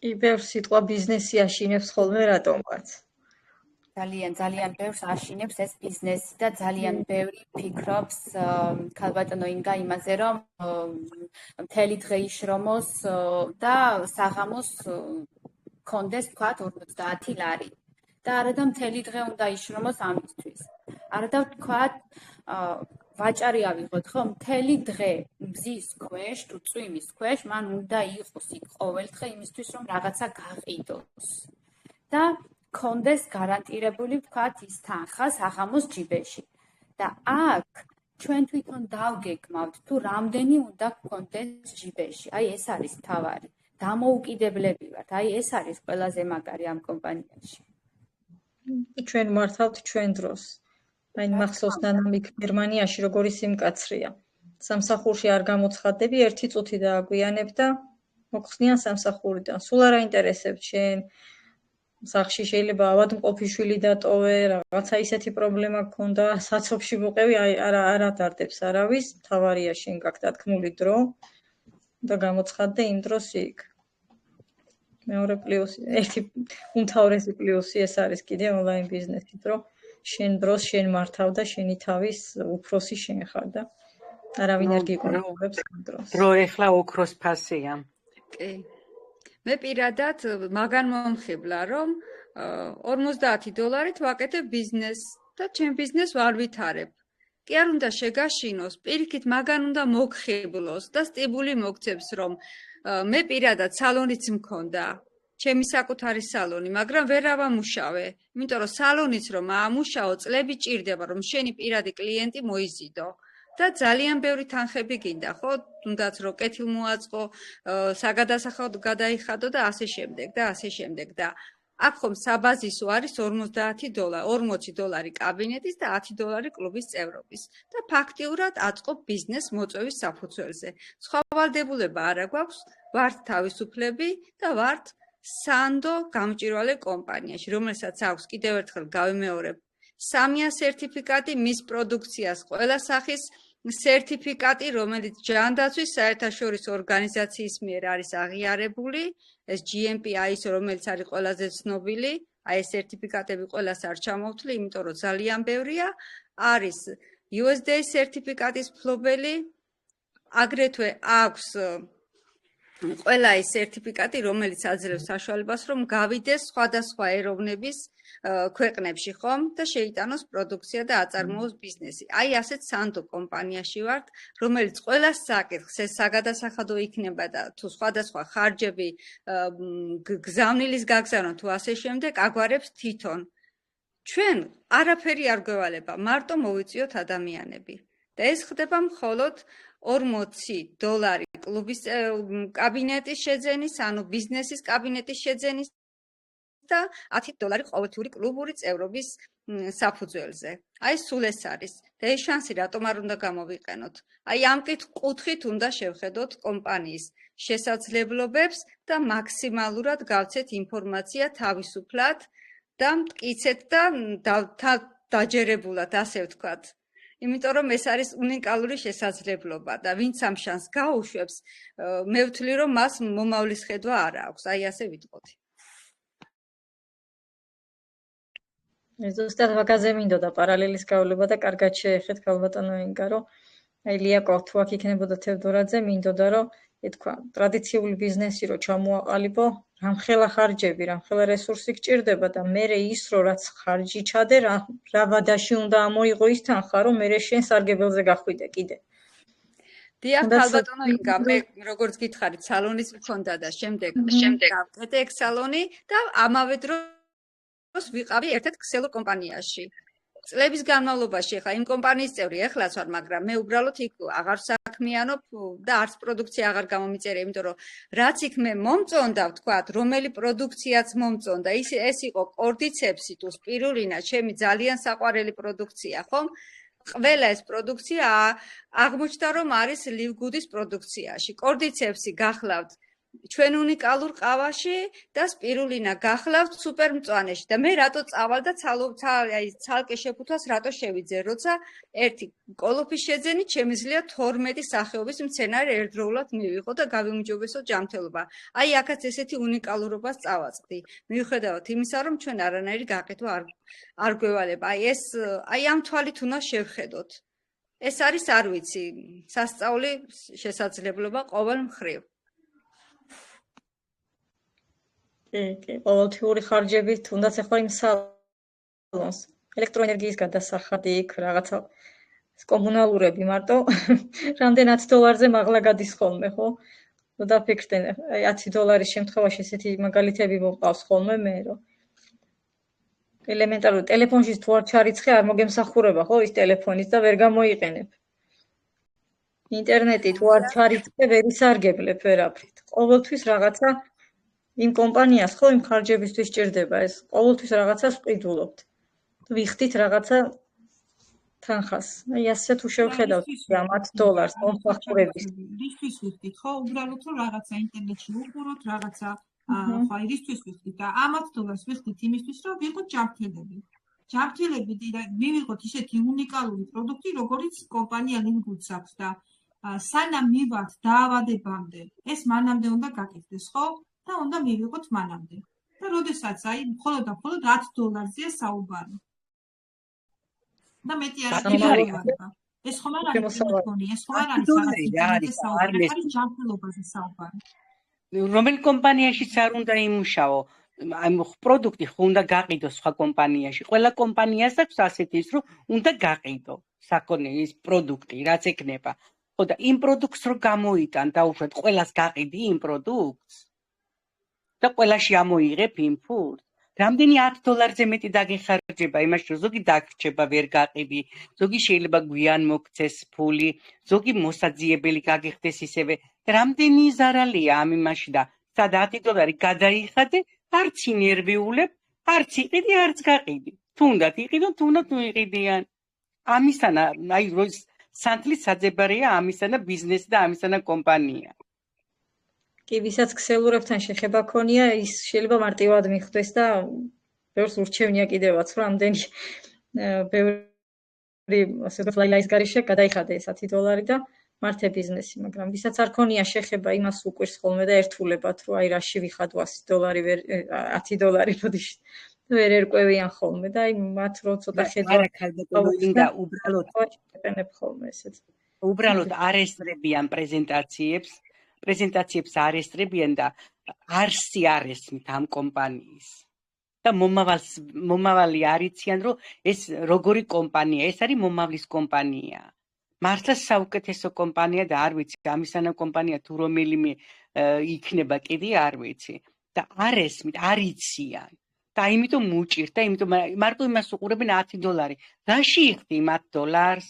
კი, ბევრ სიტყვა ბიზნესი აშინებს ხოლმე რატომღაც. ძალიან ბევრს აშინებს ეს ბიზნესი და ძალიან ბევრი ფიქრობს ქალბატონო ინგა იმაზე, რომ მთელი დღე იშრომოს და საღამოს კონდეს თქვათ 50 ლარი. და არა და მთელი დღე უნდა იშრომოს ამისთვის. არა და თქვათ ვაჭარი ავიღოთ ხო, მთელი დღე მზის ქვეშ, თუ წვიმის ქვეშ, მან უნდა იყოს იქ ყოველდღე იმისთვის, რომ რაღაცა გაყიდოს. და კონდეს გარანტირებული თქვათ ის თანხა საღამოს ჯიბეში. და აქ ჩვენ თვითონ დავგეგმავთ, თუ რამდენი უნდა გქონდეს ჯიბეში. აი ეს არის მთავარი. დამოუკიდებლები ვართ. აი ეს არის ყველაზე მაგარი ამ კომპანიაში. ჩვენ მართავთ ჩვენ დროს. აი მახსოვს ნანამიქ გერმანიაში როგორი სიმკაცრეა. სამსახურში არ გამოცხადდები, 1 წუთი დააგვიანებ და მოხსნიან სამსახურიდან. სულ არ აინტერესებს შენ. სახში შეიძლება ავადმყოფი შვილი დატოვე, რაღაცა ისეთი პრობლემა გქონდა, საცობში მოყევი, აი არ ადარდებს არავის, მთავარია შენ გაქვს დათქმული დრო და გამოცხადდე იმ დროს იქ. მეორე პლუსი, ერთი უმთავრესი პლუსი ეს არის კიდე ონლაინ ბიზნესით, რომ შენ დროს შენ მართავ და შენი თავის უფროსი შენ ხარ და არავინ არ გიკონტროლებს ამ დროს. დრო ეხლა ოქროს ფასია. კი. მე პირადად მაგან მომხიბლა, რომ $50 ვაკეთებ ბიზნესს და ჩემ ბიზნესს ვარ ვითარებ. კი არ უნდა შეგაშინოს, პირიქით მაგან უნდა მოგხიბლოს და სტიმული მოგცემს, რომ მე პირადად სალონიც მქონდა, ჩემი საკუთარი სალონი, მაგრამ ვერ ავამუშავე, იმიტომ რომ სალონიც რომ აამუშაო, წლები ჭირდება, რომ შენი პირადი კლიენტი მოიზიდო. და ძალიან ბევრი თანხები გინდა, ხო? თუნდაც რომ კეთილმოაწყო, საგადასახადო გადაიხადო და ასე შემდეგ და ასე შემდეგ და აქ ხომ საბაზისო არის $40 კაბინეტის და $10 კლუბის წევრობის და ფაქტიურად აწყობ ბიზნეს მოწვევის საფუძველზე. სხვა ვალდებულება არა გვაქვს, ვართ თავისუფლები და ვართ სანდო გამჭვირვალე კომპანიაში, რომელსაც აქვს კიდევ ერთხელ გავიმეორებ 300 სერტიფიკატი მის პროდუქციას, ყველა სახის სერტიფიკატი, რომელიც ჯანდაცვის საერთაშორისო ორგანიზაციის მიერ არის აღიარებული, ეს GMP ISO, რომელიც არის ყველაზე ცნობილი, აი ეს სერტიფიკატები ყველას არ ჩამოვთვლი, იმიტომ რომ ძალიან ბევრია, არის USDA სერტიფიკატის მფლობელი, აგრეთვე აქვს ყველა ის სერტიფიკატი, რომელიც აძლევს საშუალებას, რომ გავიდეს სხვადასხვა ეროვნების ქვეყნებში, ხომ? და შეიტანოს პროდუქცია და აწარმოოს ბიზნესი. აი ასეთ სანდო კომპანიაში ვართ, რომელიც ყველა საკითხს, ეს საგადასახადო იქნება და თუ სხვადასხვა ხარჯები, გზავნილის გაგზავნა თუ ასე შემდეგ, აგვარებს თვითონ. ჩვენ არაფერი არ გვევალება, მარტო მოვიწიოთ ადამიანები. და ეს ხდება მხოლოდ $40 კლუბის კაბინეტის შეძენის, ანუ ბიზნესის კაბინეტის შეძენის და $10 ყოველთვიური კლუბური წევრობის საფუძველზე. აი სულ ეს არის. და ეს შანსი რატომ არ უნდა გამოვიყენოთ? აი ამ კუთხით უნდა შევხედოთ კომპანიის შესაძლებლობებს და მაქსიმალურად გავცეთ ინფორმაცია თავისუფლად და მტკიცეთ და დაჯერებულად, ასე ვთქვათ. იმიტომ რომ ეს არის უნიკალური შესაძლებლობა და ვინც ამ შანსს გაუშვებს, მე ვთვლი რომ მას მომავლის ხედვა არ აქვს. აი ასე ვიტყოდი. ზუსტად მაგაზე მინდოდა პარალელის გავლება და კარგად შეეხეთ ქალბატონო ინკა, რომ აი ლიაკო თუ აქ იქნებოდა თევდორაძე, მინდოდა რომ ეთქვა ტრადიციული ბიზნესი რო ჩამოაყალიბო, რამხელა ხარჯები, რამხელა რესურსი გჭირდება და მერე ის რო რაც ხარჯი ჩადე, რა ვადაში უნდა ამოიღო ის თანხა, რომ მერე შენ სარგებელზე გახვიდე კიდე. დიახ, ქალბატონო ინკა, მე როგორც გითხარით, სალონის მქონდა და შემდეგ გავკეთე ეგ სალონი და ამავე დროს ვიყავი ერთ-ერთ ქსელურ კომპანიაში. წლების განმავლობაში ხა იმ კომპანიის წევრი ეხლაც ვარ, მაგრამ მე უბრალოდ იქ აღარ საქმიანობ და არც პროდუქცია აღარ გამომიწერე, იმიტომ რომ რაც იქ მე მომწონდა, ვთქვათ, რომელი პროდუქციაც მომწონდა, ეს იყო კორდიცეპსი თუ სპირულინა, ჩემი ძალიან საყვარელი პროდუქცია, ხომ? ყველა ეს პროდუქცია აღმოჩნდა, რომ არის ლივგუდის პროდუქციაში. კორდიცეპსი გახლავთ ჩვენ უნიკალურ ყავაში და სპირულინა გახლავთ სუპერ მწვანეში და მე რატო წავალ და ცალკე შეფუთვას რატო შევიძე, როცა ერთი კოლოფის შეძენით შემიძლია 12 სახეობის მცენარე ერთდროულად მივიღო და გავიმჯობესო ჯანმრთელობა. აი აქაც ესეთი უნიკალურობას წავაწყდი. მიუხედავად იმისა, რომ ჩვენ არანაირი გაყიდვა არ გვევალება. აი ამ თვალით უნდა შევხედოთ. ეს არის, არ ვიცი, სასწაული შესაძლებლობა ყოველ მხრივ. კი, ყოველთვიური ხარჯები, თუნდაც ახლა იმ სალონს, ელექტროენერგიის გადასახადი იქ რაღაცა კომუნალურები მარტო რამდენად $10-ზე მაღლა გადის ხოლმე, ხო? ნუ დაფიქრდნენ, აი $10 შემთხვევაში ესეთი მაგალითები მოყავს ხოლმე მე, რომ ელემენტარული ტელეფონში თუ არ ჩარიცხე, არ მოგემსახურება, ხო, ის ტელეფონიც და ვერ გამოიყენებ. ინტერნეტი თუ არ ჩარიცხე, ვერ ისარგებლებ ვერაფრით. ყოველთვის რაღაცა იმ კომპანიას ხო იმ ხარჯებისთვის ჭირდება ეს ყოველთვის რაღაცას ვყიდულობთ. ვიხდით რაღაცა თანხას. აი ასე თუ შევხედავთ ამ $10 მომსახურების. რისთვის ვიხდით ხო? უბრალოდ რომ რაღაცა ინტერნეტში უყუროთ, რაღაცა ხო აი რისთვის ვიხდით და ამ $10 ვიხდით იმისთვის რომ ვიყოთ ჯანმრთელები. ჯანმრთელები და მივიღოთ ისეთი უნიკალური პროდუქტი, როგორც კომპანია ლინგუც აქვს და სანამ მივართ დაავადებამდე, ეს მანამდე უნდა გაკეთდეს, ხო? და უნდა მივიღოთ მანამდე. და როდესაც აი მხოლოდ და მხოლოდ $10-ზე საუბარი. და მეტი არ არის. ეს ხომ არ არის ტელეფონი, ეს ხომ არ არის ჯანმრთელობაზე საუბარი. რომელი კომპანიაშიც არ უნდა იმუშაო, აი პროდუქტი ხო უნდა გაყიდოს სხვა კომპანიაში. ყველა კომპანიას აქვს ასეთი ის, რომ უნდა გაყიდო საკონე ის პროდუქტი, რაც ეკნება. ხო და იმ პროდუქტს რო გამოიტან და უშუალოდ ყველას გაყიდი იმ პროდუქტს. და ყველაში ამოიღებ ინფურს. რამდენი $10-ზე მეტი დაგეხარჯება იმაში, რომ ზოგი დაგრჩება, ვერ გაყიდი, ზოგი შეიძლება გვიან მოგცეს ფული, ზოგი მოსაძიებელი გაგიხდეს ისევე. რამდენი ზარალია ამ იმაში და სადა $10 გადაიხადე, არც ინერვიულებ, არც იყიდი, არც გაყიდი. თუნდაც იყიდონ, თუნდაც უიყიდიან. ამისანა, აი სანთლის საძებარია ამისანა ბიზნესი და ამისანა კომპანია. კი, ვისაც ქსელურებთან შეხება ქონია, ის შეიძლება მარტივად მიხვდეს და ბევრს ურჩევნია კიდევაც, რომ ამდენი ბევრი ასე ვთქვათ ლაილაის გარეშე გადაიხადა ეს $10 და მართე ბიზნესი, მაგრამ ვისაც არ ქონია შეხება, იმას უკვირს ხოლმე და ერთულებად, რომ აი რაში ვიხადო $100 ვერ $10 ბოდიში ვერ ერკვევიან ხოლმე და აი მათ რო ცოტა ხედვა არა ქალბატონო ინგა ეყენებ ხოლმე ესეც. უბრალოდ არ ესწრებიან პრეზენტაციებს არ ესწრებიან და არსი არ ესმით ამ კომპანიის და მომავალი არიციან, რომ ეს როგორი კომპანია, ეს არის მომავლის კომპანია. მართლა საუკეთესო კომპანია და არ ვიცი, ამისანა კომპანია თუ რომელიმე იქნება კიდე არ ვიცი და არ ესმით, არ იციან. და იმიტომ უჭირთ და იმიტომ მარტო იმას უყურებენ $10. რაში იხდი იმ $10?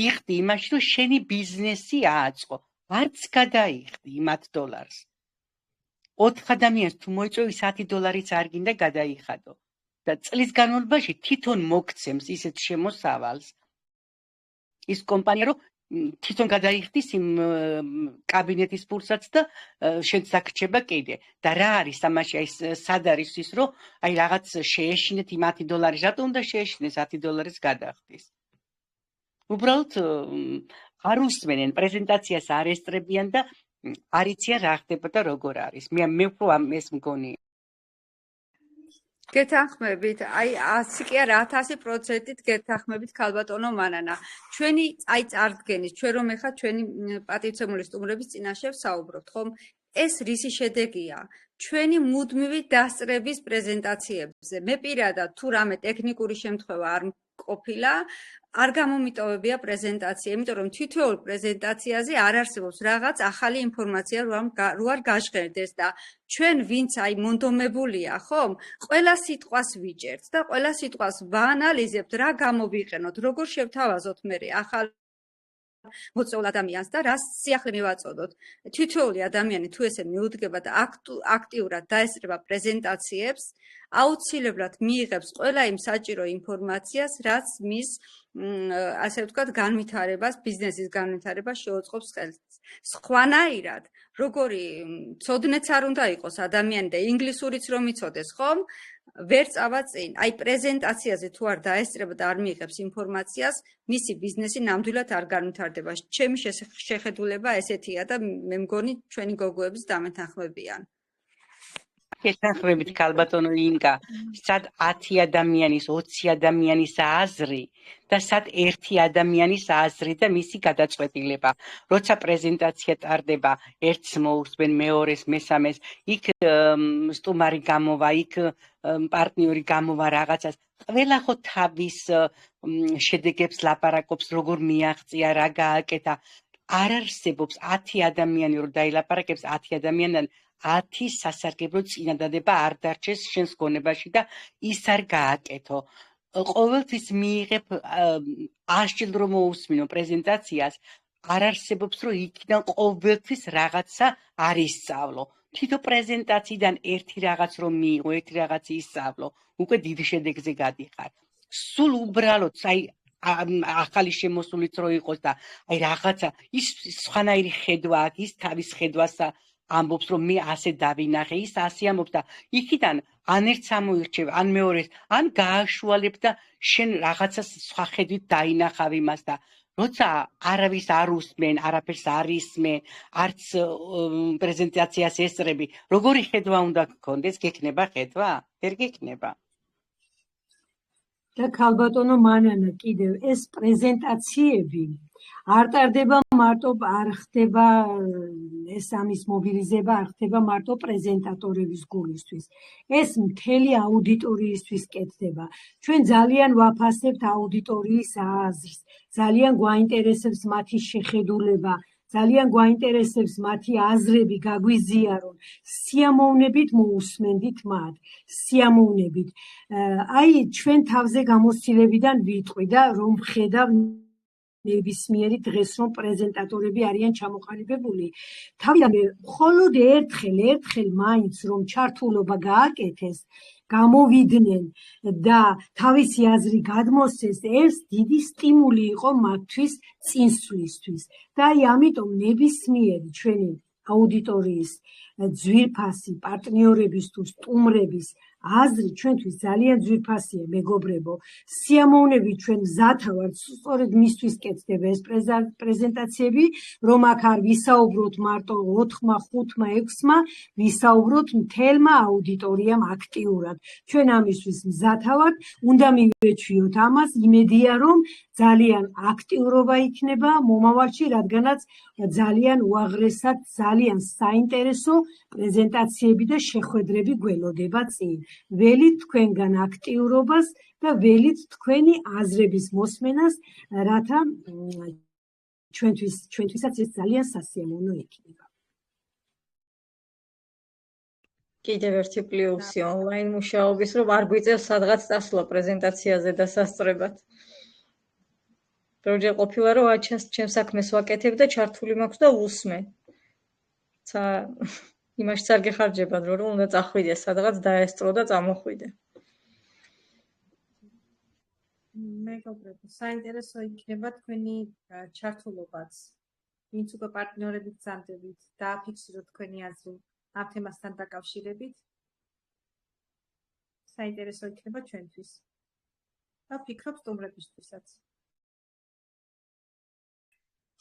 იხდი იმაში, რომ შენი ბიზნესი ააწყო. არც გადაიხდი იმ $10. 4 ადამიანს თუ მოიწვევი $10-იც არ გინდა გადაიხადო. და წლის განმავლობაში თვითონ მოგცემს ისეთ შემოსავალს ის კომპანია, რომ თვითონ გადაიხდის იმ კაბინეტის ფულსაც და შენც დაგრჩება კიდე. და რა არის ამაში, აი სად არის ის, რომ აი რაღაც შეეშინეთ იმ $10, რატომ უნდა შეეშინეს $10 გადახდის. უბრალოდ არ უსმენენ, პრეზენტაციას არ ესწრებიან და არ იციან რა ხდება და როგორ არის. მე უფრო ეს მგონი. გეთანხმებით, აი 100 კი არა 1000%-ით გეთანხმებით ქალბატონო მანანა. ჩვენი აი წარდგენის, ჩვენ რომ ეხა ჩვენი პატივცემული სტუმრების წინაშე ვსაუბრობთ, ხომ? ეს რისი შედეგია? ჩვენი მუდმივი დასწრების პრეზენტაციებზე. მე პირადად თუ რამე ტექნიკური შემთხვევა არ ყოფილა, არ გამომიტოვებია პრეზენტაცია, იმიტომ რომ თითოეულ პრეზენტაციაზე არ არსებობს რაღაც ახალი ინფორმაცია, რო არ გაჟღერდეს და ჩვენ ვინც აი მონდომებულია, ხომ? ყველა სიტყვას ვიჭერთ და ყველა სიტყვას ვაანალიზებთ, რა გამოვიყენოთ, როგორ შევთავაზოთ მე ახალ მოწვეულ ადამიანს და რას სიახლე მივაწოდოთ. თითოეული ადამიანი თუ ესე მიუდგება და აქტიურად დაესწრება პრეზენტაციებს, აუცილებლად მიიღებს ყველა იმ საჭირო ინფორმაციას, რაც მის ასე ვთქვათ, განვითარებას, ბიზნესის განვითარებას შეუწყობს ხელს. სხვანაირად, როგორი ცოდნეც არ უნდა იყოს ადამიანი და ინგლისურიც რომ იცოდეს, ხომ? ვერ წავა წინ. აი პრეზენტაციაზე თუ არ დაესწრება და არ მიიღებს ინფორმაციას, მისი ბიზნესი ნამდვილად არ განვითარდება. ჩემი შეხედულება ესეთია და მე მგონი ჩვენი გოგოების დამეთანხმებიან. გეთანხმებით ქალბატონო ინგა, სად 10 ადამიანის, 20 ადამიანის აზრი და სად ერთი ადამიანის აზრი და მისი გადაწყვეტილება. როცა პრეზენტაცია ტარდება, ერთს მოусმენ, მეორეს, მესამეს, იქ სტუმარი გამოვა, იქ პარტნიორი გამოვა რაღაცას. ყველა ხო თავის შედეგებს ლაპარაკობს, როგორ მიაღწია, რა გააკეთა. არ არსებობს 10 ადამიანი რო დაილაპარაკებს 10 ადამიანთან 10 სასარგებლო წინადადება არ დარჩეს შენს გონებაში და ის არ გააკეთო. ყოველთვის მიიღებ 100 ჯილდო რომ მოусმინო პრეზენტაციას, არ არსებობს რომ იქიდან ყოველთვის რაღაცა არ ისწავლო. თითო პრეზენტაციიდან ერთი რაღაც რომ მიიღო, ერთი რაღაც ისწავლო, უკვე დიდ შედეგზე გადიხარ. სულ უბრალოდ აი ახალი შემოსულიც რო იყოს და აი რაღაცა ის სხვანაირი ხედვა აქვს, ის თავის ხედვას ამბობს რომ მე ასე დავინახე, ის ასე ამბობს და იქიდან ან ერთს ამოირჩევ, ან მეორეს, ან გააშუალებ და შენ რაღაცას სხვა ხედვით დაინახავ იმას და როცა არავის არ უსმენ, არაფერს არ ისმენ, არც პრეზენტაციას ესწრები, როგორი ხედვა უნდა გქონდეს, გექნება ხედვა? ვერ გექნება. და ქალბატონო მანანა კიდევ ეს პრეზენტაციები არ ტარდება მარტო არ ხდება ეს ამის მობილიზება არ ხდება მარტო პრეზენტატორების გულისთვის. ეს მთელი აუდიტორიისთვის კეთდება. ჩვენ ძალიან ვაფასებთ აუდიტორიის აზრს, ძალიან გვაინტერესებს მათი შეხედულება, ძალიან გვაინტერესებს მათი აზრები, გაგვიზიარონ. სიამოვნებით მოусმენდით მათ, სიამოვნებით. აი ჩვენ თავზე გამოცდილებიდან ვიტყვი და რომ ვხედავ ნებისმიერი დღეს რომ პრეზენტატორები არიან ჩამოყალიბებული. თავიდანვე მხოლოდ ერთხელ მაინც რომ ჩართულობა გააკეთეს, გამოვიდნენ და თავისი აზრი გადმოსცეს, ეს დიდი სტიმული იყო მათთვის წინსვლისთვის. და აი ამიტომ ნებისმიერი ჩვენი აუდიტორიის ძვირფასი პარტნიორების თუ სტუმრების აზრი ჩვენთვის ძალიან ძვირფასია, მეგობრებო. სიამოვნებით ჩვენ მზად ვართ სწორედ მისთვის კეთდება ეს პრეზენტაციები, რომ აქ არ ვისაუბროთ მარტო 4-მა, 5-მა, 6-მა, ვისაუბროთ მთელმა აუდიტორიამ აქტიურად. ჩვენ ამისთვის მზად ვართ, უნდა მივეჩვიოთ ამას, იმედია რომ ძალიან აქტიურობა იქნება მომავალში, რადგანაც ძალიან უაღრესად, ძალიან საინტერესო პრეზენტაციები და შეხვედრები გველოდება წინ. ველით თქვენგან აქტიურობას და ველით თქვენი აზრების მოსმენას, რათა ჩვენთვისაც ეს ძალიან სასიამოვნო იქნება. კიდევ ერთი პლუსი ონლაინ მუშაობის, რომ არ გვიწევს სადღაც წასვლა პრეზენტაციაზე დასასწრებად. როჯერ ყოფილა რომ ჩემ საქმეს ვაკეთებ და ჩართული მაქვს და უსმენ. იმაშიც არ გეხარჯებათ რომ უნდა წახვიდე სადღაც დაესწრო და წამოხვიდე. მეგობრებო, საინტერესო იქნება თქვენი ჩართულობაც. ვინც უკვე პარტნიორებით გზანდებით, დააფიქსიროთ თქვენი აზრი ამ თემასთან დაკავშირებით. საინტერესო იქნება ჩვენთვის. და ვფიქრობ სტუმრებისთვისაც.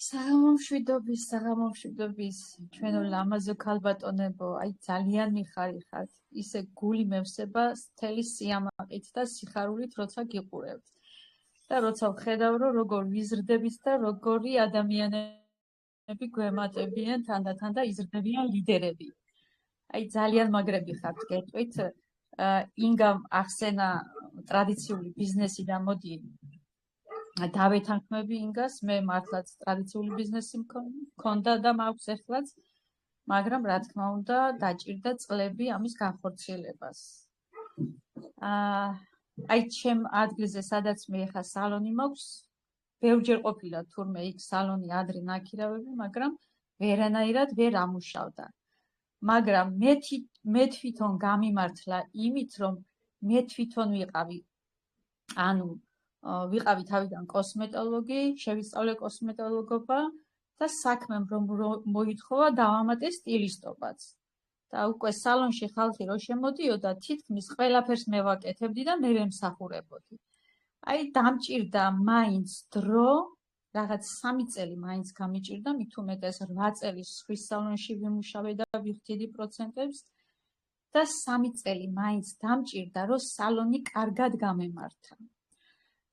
საღამომშვიდობის ჩვენო ლამაზო ქალბატონებო, აი ძალიან მიხარიხართ, ისე გული მევსება მთელი სიამაყით და სიხარულით, როცა გიყურებთ. და როცა ვხედავ, რომ როგორ ვიზრდებით და როგორი ადამიანები გვემატებიან, თანდათან და იზრდებიან ლიდერები. აი ძალიან მაგრები ხართ, გეტყვით. ინგამ ახსენა ტრადიციული ბიზნესი და მოდი დავეთანხმები ინგას, მე მართლაც ტრადიციული ბიზნესი მქონდა და მაქვს ეხლაც, მაგრამ რა თქმა უნდა დაჭირდა წლები ამის განხორციელებას. აი ჩემ ადგილზე, სადაც მე ხა სალონი მაქვს, ბევრჯერ ყოფილა თურმე იქ სალონი ადრე ნაქირავები, მაგრამ ვერანაირად ვერ ამუშავდა. მაგრამ მე თვითონ გამიმართლა იმით, რომ მე თვითონ ვიყავი თავიდან კოსმეტოლოგი, შევისწავლე კოსმეტოლოგობა და საქმემ რომ მოითხოვა დავამატე სტილისტობაც. და უკვე სალონში ხალხი რო შემოდიოდა, თითქმის ყველაფერს მე ვაკეთებდი და მე ვემსახურებოდი. აი დამჭირდა მაინც დრო, რაღაც 3 წელი მაინც გამიჭირდა, მით უმეტეს 8 წელი სხვის სალონში ვიმუშავე და ვიხდიდი პროცენტებს და 3 წელი მაინც დამჭირდა, რომ სალონი კარგად გამემართა.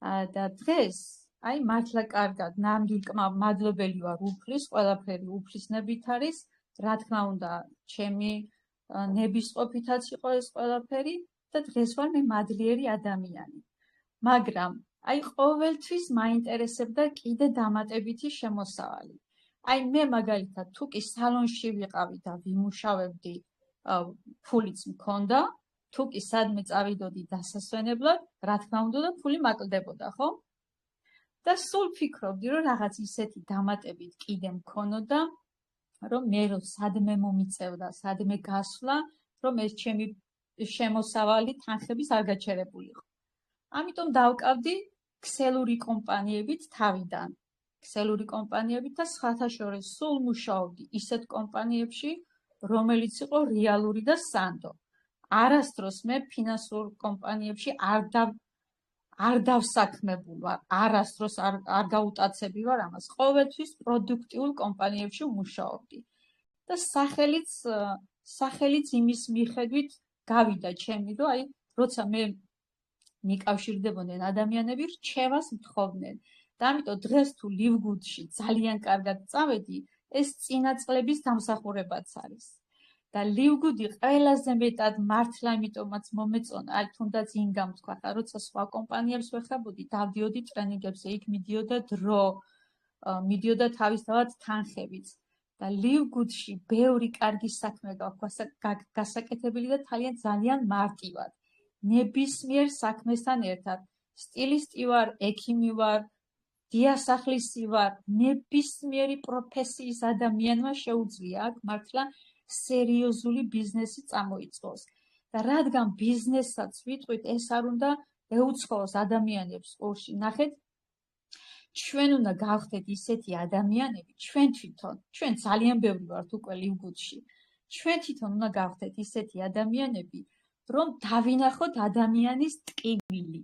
და დღეს აი მართლა კარგად, ნამდვილ მადლობელი ვარ უფლის, ყველაფერი უფლისნებით არის, რა თქმა უნდა, ჩემი ნებისყოფითაც იყო ეს ყველაფერი და დღეს ვარ მე მადლიერი ადამიანი. მაგრამ აი ყოველთვის მაინტერესებდა კიდე დამატებითი შემოსავალი. აი მე მაგალითად თუ კი სალონში ვიყავი და ვიმუშავებდი, ფულიც მქონდა, თუ კი სადმე წავიდოდი დასასვენებლად, რა თქმა უნდა და ფული მაკლდებოდა, ხო? და სულ ფიქრობდი, რომ რაღაც ისეთი დამატებით კიდე მქონოდა, რომ მე რო სადმე მომიწევდა, სადმე გასვლა, რომ ეს ჩემი შემოსავალი თანხების არ გაჩერებულიყო. ამიტომ დავკავდი ქსელური კომპანიებით თავიდან. ქსელური კომპანიებით და სხვათა შორის სულ მუშაობდი ისეთ კომპანიებში, რომელიც იყო რეალური და სანდო. არასდროს მე ფინანსურ კომპანიებში არ დავსაქმებულ ვარ, არასდროს არ გაუტაცები ვარ ამას. ყოველთვის პროდუქტიულ კომპანიებში ვმუშაობდი. და სახელიც იმის მიხედვით გავიდა ჩემი, რომ აი როცა მე მიკავშირდებოდნენ ადამიანები, რჩევას მთხოვდნენ. და ამიტომ დღეს თუ ლივგუდში ძალიან კარგად წავედი, ეს წინა წლების დამსახურებაც არის. და ლივგუდი ყველაზე მეტად მართლა იმიტომაც მომეწონა, აი თუნდაც ინგამ თქვა, როცა სხვა კომპანიებს ვეხებოდი, დავდიოდი ტრენინგებზე, იქ მიდიოდა დრო, მიდიოდა თავისთავად თანხებიც. და ლივგუდში ბევრი კარგი საქმე გაქვს გასაკეთებელი და ძალიან მარტივად. ნებისმიერ საქმესთან ერთად. სტილისტი ვარ, ექიმი ვარ, დიასახლისი ვარ, ნებისმიერი პროფესიის ადამიანმა შეუძლია აქ მართლა სერიოზული ბიზნესი წამოიწყოს. და რადგან ბიზნესაც ვიტყვით, ეს არ უნდა ეუცხოოს ადამიანებს ყურში. ნახეთ, ჩვენ უნდა გავხდეთ ისეთი ადამიანები, ჩვენ თვითონ, ჩვენ ძალიან ბევრი ვართ უკვე ლივგუდში. ჩვენ თვითონ უნდა გავხდეთ ისეთი ადამიანები, რომ დავინახოთ ადამიანის ტკივილი.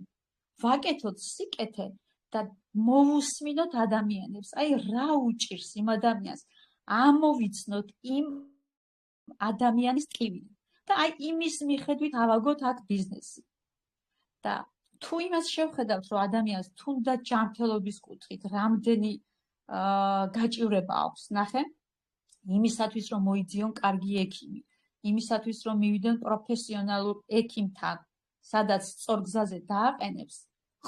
ვაკეთოთ სიკეთე და მოვუსმინოთ ადამიანებს. აი რა უჭირს იმ ადამიანს? ამოვიცნოთ იმ ადამიანის ტკივილი. და აი იმის მიხედვით ავაგოთ აქ ბიზნესი. და თუ იმას შევხედავთ, რომ ადამიანს თუნდაც ჯანმრთელობის კუთხით რამდენი გაჭირვება აქვს, ნახე, იმისათვის რომ მოიძიონ კარგი ექიმი, იმისათვის რომ მივიდონ პროფესიონალურ ექიმთან, სადაც სწორ გზაზე დააყენებს,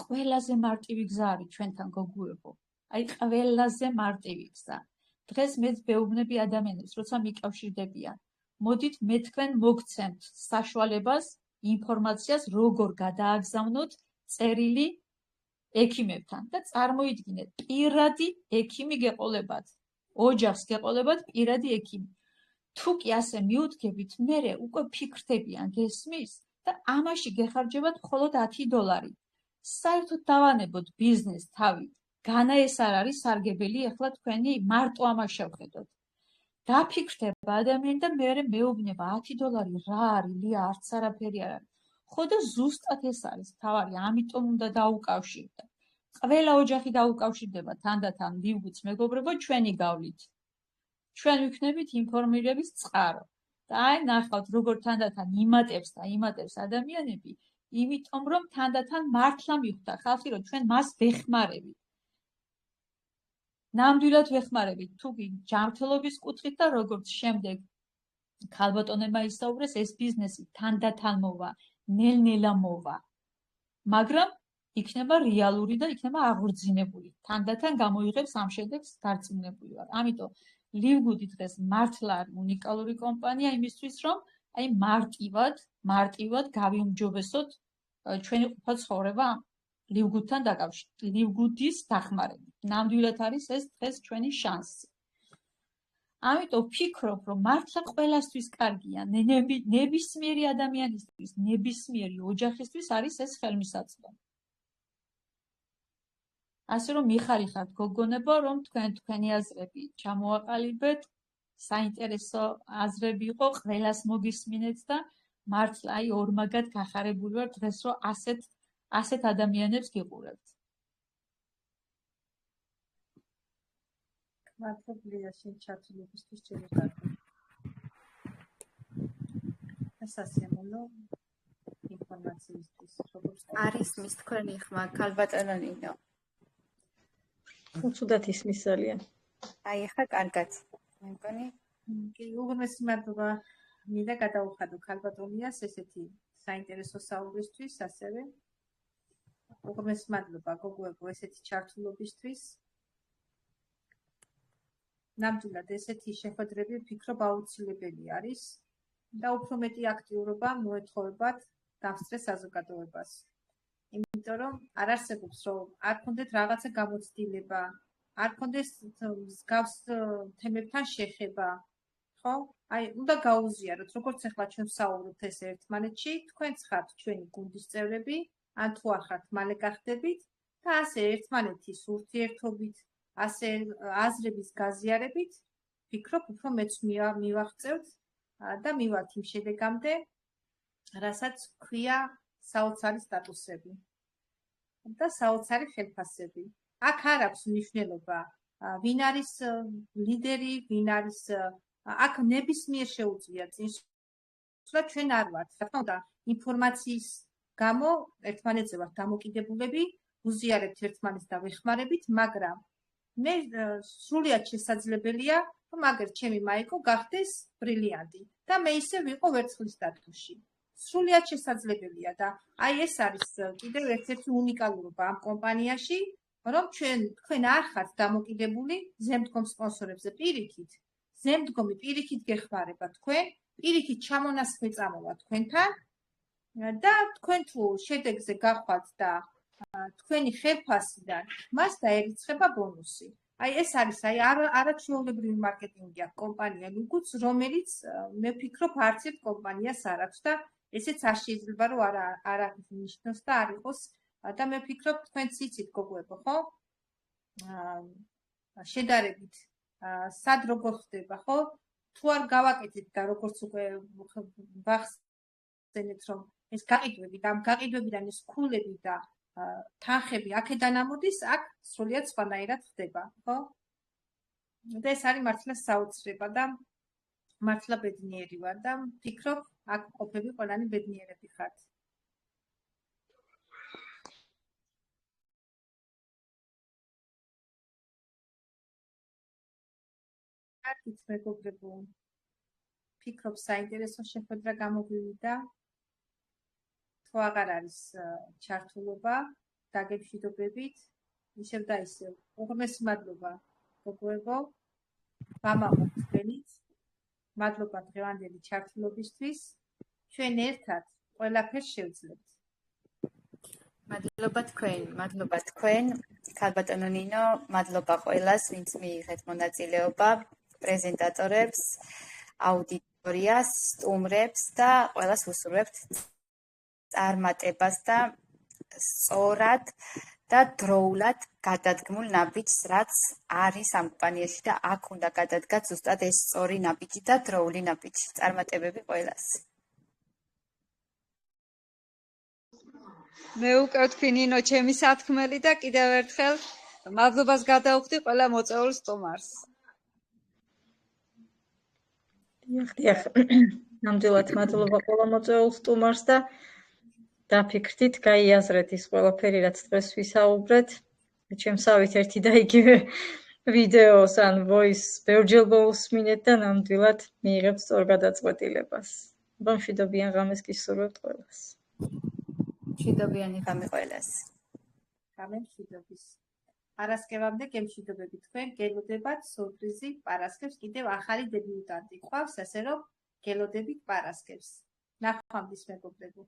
ყველაზე მარტივი გზა არის ჩვენთან გოგოებო. აი ყველაზე მარტივი გზა. დღეს მეც ვეუბნები ადამიანებს, როცა მიკავშირდებიან, მოდით მე თქვენ მოგცემთ საშუალებას, ინფორმაციას, როგორ გადააგზავნოთ წერილი ექიმებთან და წარმოიდგინეთ, პირადი ექიმი გეყოლებათ, ოჯახს გეყოლებათ პირადი ექიმი. თუ კი ასე მიუდგებით, მერე უკვე ფიქრდებიან, გესმის? და ამაში გეხარჯებათ მხოლოდ $10. საერთოდ დავანებოთ ბიზნეს თავით. განა ეს არ არის სარგებელი, ეხლა თქვენი მარტო ამას შევხედოთ. დაფიქრდება ადამიანი და მერე მეუბნება $10 რა არის, ლია, არც არაფერი არ არის. ხო და ზუსტად ეს არის თავარი, ამიტომ უნდა დაუკავშირდეთ. ყველა ოჯახი დაუკავშირდება თანდათან ლივგუდს, მეგობრებო, ჩვენი გავლით. ჩვენ ვიქნებით ინფორმირების წყარო. და აი ნახავთ, როგორ თანდათან იმატებს ადამიანები, იმიტომ რომ თანდათან მართლა მიხვდა ხალხი, რომ ჩვენ მას ვეხმარებით. ნამდვილად ვეხმარებით, თუ კი ჯანმრთელობის კუთხით და როგორც შემდეგ ქალბატონებმა ისაუბრეს, ეს ბიზნესი თანდათან მოვა, ნელ-ნელა მოვა. მაგრამ იქნება რეალური და იქნება აღორძინებული. თანდათან გამოიღებს ამ შედეგს დარწმუნებული ვარ. ამიტომ ლივგუდი დღეს მართლა არის უნიკალური კომპანია იმისთვის, რომ აი მარტივად გავიუმჯობესოთ ჩვენი ყოფა ცხოვრება ლივგუდთან დაკავშირებით, ლივგუდის დახმარებით. ნამდვილად არის ეს დღეს ჩვენი შანსი. ამიტომ ვფიქრობ, რომ მართლა ყველასთვის კარგია, ნებისმიერი ადამიანისთვის, ნებისმიერი ოჯახისთვის არის ეს ხელმისაწვდომი. ასე რომ მიხარიხართ გოგონებო, რომ თქვენი აზრები ჩამოაყალიბეთ, საინტერესო აზრები იყო, ყველას მოგისმინეთ და მართლა აი ორმაგად გახარებული ვარ დღეს, რომ ასეთ ადამიანებს გიყურებთ. მართლია შენ ჩართულებისთვის ჩემი კარგი. სასიამოვნო ინფორმაციისთვის, როგორც არის მის თქვენი ხმა, ქალბატონო ნინო. უცუდად ისმის ძალიან. აი ახლა კარგად. მე მგონი კი, უღრმესი მადლობა მინდა გადაუხადო ქალბატონიას ესეთი საინტერესო საუბრისთვის, ასევე უღრმესი მადლობა გოგოებო ესეთი ჩართულობისთვის. ნამდვილად ესეთი შეხვედრები ვფიქრობ აუცილებელი არის და უფრო მეტი აქტიურობა მოეთხოვებათ დამსწრე საზოგადოებას. იმიტომ რომ არ არსებობს რომ არ ქონდეთ რაღაცა გამოცდილება, არ ქონდეს მსგავს თემებთან შეხება, ხო? აი, უნდა გაუზიაროთ, როგორც ახლა ჩვენ ვსაუბრობთ ეს ერთმანეთში, თქვენც ხართ ჩვენი გუნდის წევრები, ან თუ არ ხართ, მალე გახდებით და ასე ერთმანეთის ურთიერთობით, ასე აზრების გაზიარებით, ვფიქრობ, უფრო მეც მივაღწევთ და მივართ იმ შედეგამდე, რასაც ქვია საოცარი სტატუსები და საოცარი ხელფასები. აქ არ აქვს მნიშვნელობა, ვინ არის ლიდერი, ვინ არის აქ ნებისმიერ შეუძლია წინსვლა, ჩვენ არ ვართ. რა თქმა უნდა, ინფორმაციის გამო ერთმანეთზე ვართ დამოკიდებულები, უზიარებთ ერთმანეთს და ვეხმარებით, მაგრამ მე სრულიად შესაძლებელია, რომ აგერ ჩემი მაიკო გახდეს ბრილიანტი და მე ისე ვიყო ვერცხლის სტატუსში. სრულიად შესაძლებელია და აი ეს არის კიდევ ერთ-ერთი უნიკალურობა ამ კომპანიაში, რომ თქვენ არ ხართ დამოკიდებული ზემდგომ სპონსორებზე პირიქით. ზემდგომი პირიქით გეხმარება თქვენ, პირიქით ჩამონასხმე წამოვა თქვენთან და თქვენ თუ შედეგზე გახვალთ და თქვენი ხელფასიდან მას დაერიცხება ბონუსი. აი ეს არის არაჩვეულებრივი მარკეტინგი აქვს კომპანია ლივგუდს, რომელიც მე ვფიქრობ არც ერთ კომპანიას არ აქვს და ესეც არ შეიძლება რომ არ აღნიშნოს და არ იყოს და მე ვფიქრობ თქვენც იცით გოგოებო, ხო? შედარებით სად როგორ ხდება, ხო? თუ არ გავაკეთეთ და როგორც უკვე ვახსენეთ, რომ ეს გაყიდვები და ამ გაყიდვებიდან ეს ქულები და თანხები აქედან ამოდის, აქ სრულიად სხვანაირად ხდება, ხო? და ეს არის მართლა საოცრება და მართლა ბედნიერი ვარ და ვფიქრობ, აქ ყოფები ყველანი ბედნიერები ხართ. კარგით, მეგობრებო, ვფიქრობ, საინტერესო შეხვედრა გამოგვივიდა. თუ აღარ არის ჩართულობა, დაგემშვიდობებით, ისევ და ისევ. უღრმესი მადლობა, გოგოებო, ვამაყობ თქვენით. მადლობა დღევანდელი ჩართულობისთვის. ჩვენ ერთად ყველაფერს შევძლებთ. მადლობა თქვენ, ქალბატონო ნინო, მადლობა ყველას, ვინც მიიღეთ მონაწილეობა, პრეზენტატორებს, აუდიტორიას, სტუმრებს და ყველას ვუსურვებთ წარმატებას და სწორად და დროულად გადადგმულ ნაბიჯს, რაც არის ამ კომპანიაში და აქ უნდა გადადგათ ზუსტად ეს სწორი ნაბიჯი და დროული ნაბიჯი. წარმატებები ყველას. მე უკვე ვთქვი ნინო, ჩემი სათქმელი და კიდევ ერთხელ მადლობას გადავხდი ყველა მოწვეულ სტუმარს. დიახ. ნამდვილად მადლობა ყველა მოწვეულ სტუმარს და დაფიქრდით, გაიაზრეთ ის ყველაფერი, რაც დღეს ვისაუბრეთ. ჩემსავით ერთი და იგივე ვიდეოს ან voice ბევრჯერ მოусმინეთ და ნამდვილად მიიღებთ სწორ გადაწყვეტილებას. მშვიდობიან ღამეს გისურვებთ ყველას. მშვიდობიანი ღამე ყველას. ღამე მშვიდობის. პარასკევამდე გემშვიდობებით თქვენ, გელოდებათ სურპრიზი პარასკევს, კიდევ ახალი დებიუტანტი ყავს, ასე რომ გელოდებით პარასკევს. ნახვამდის მეგობრებო.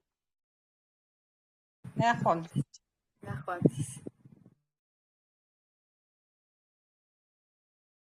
ნახვამდის. ნახვამდის.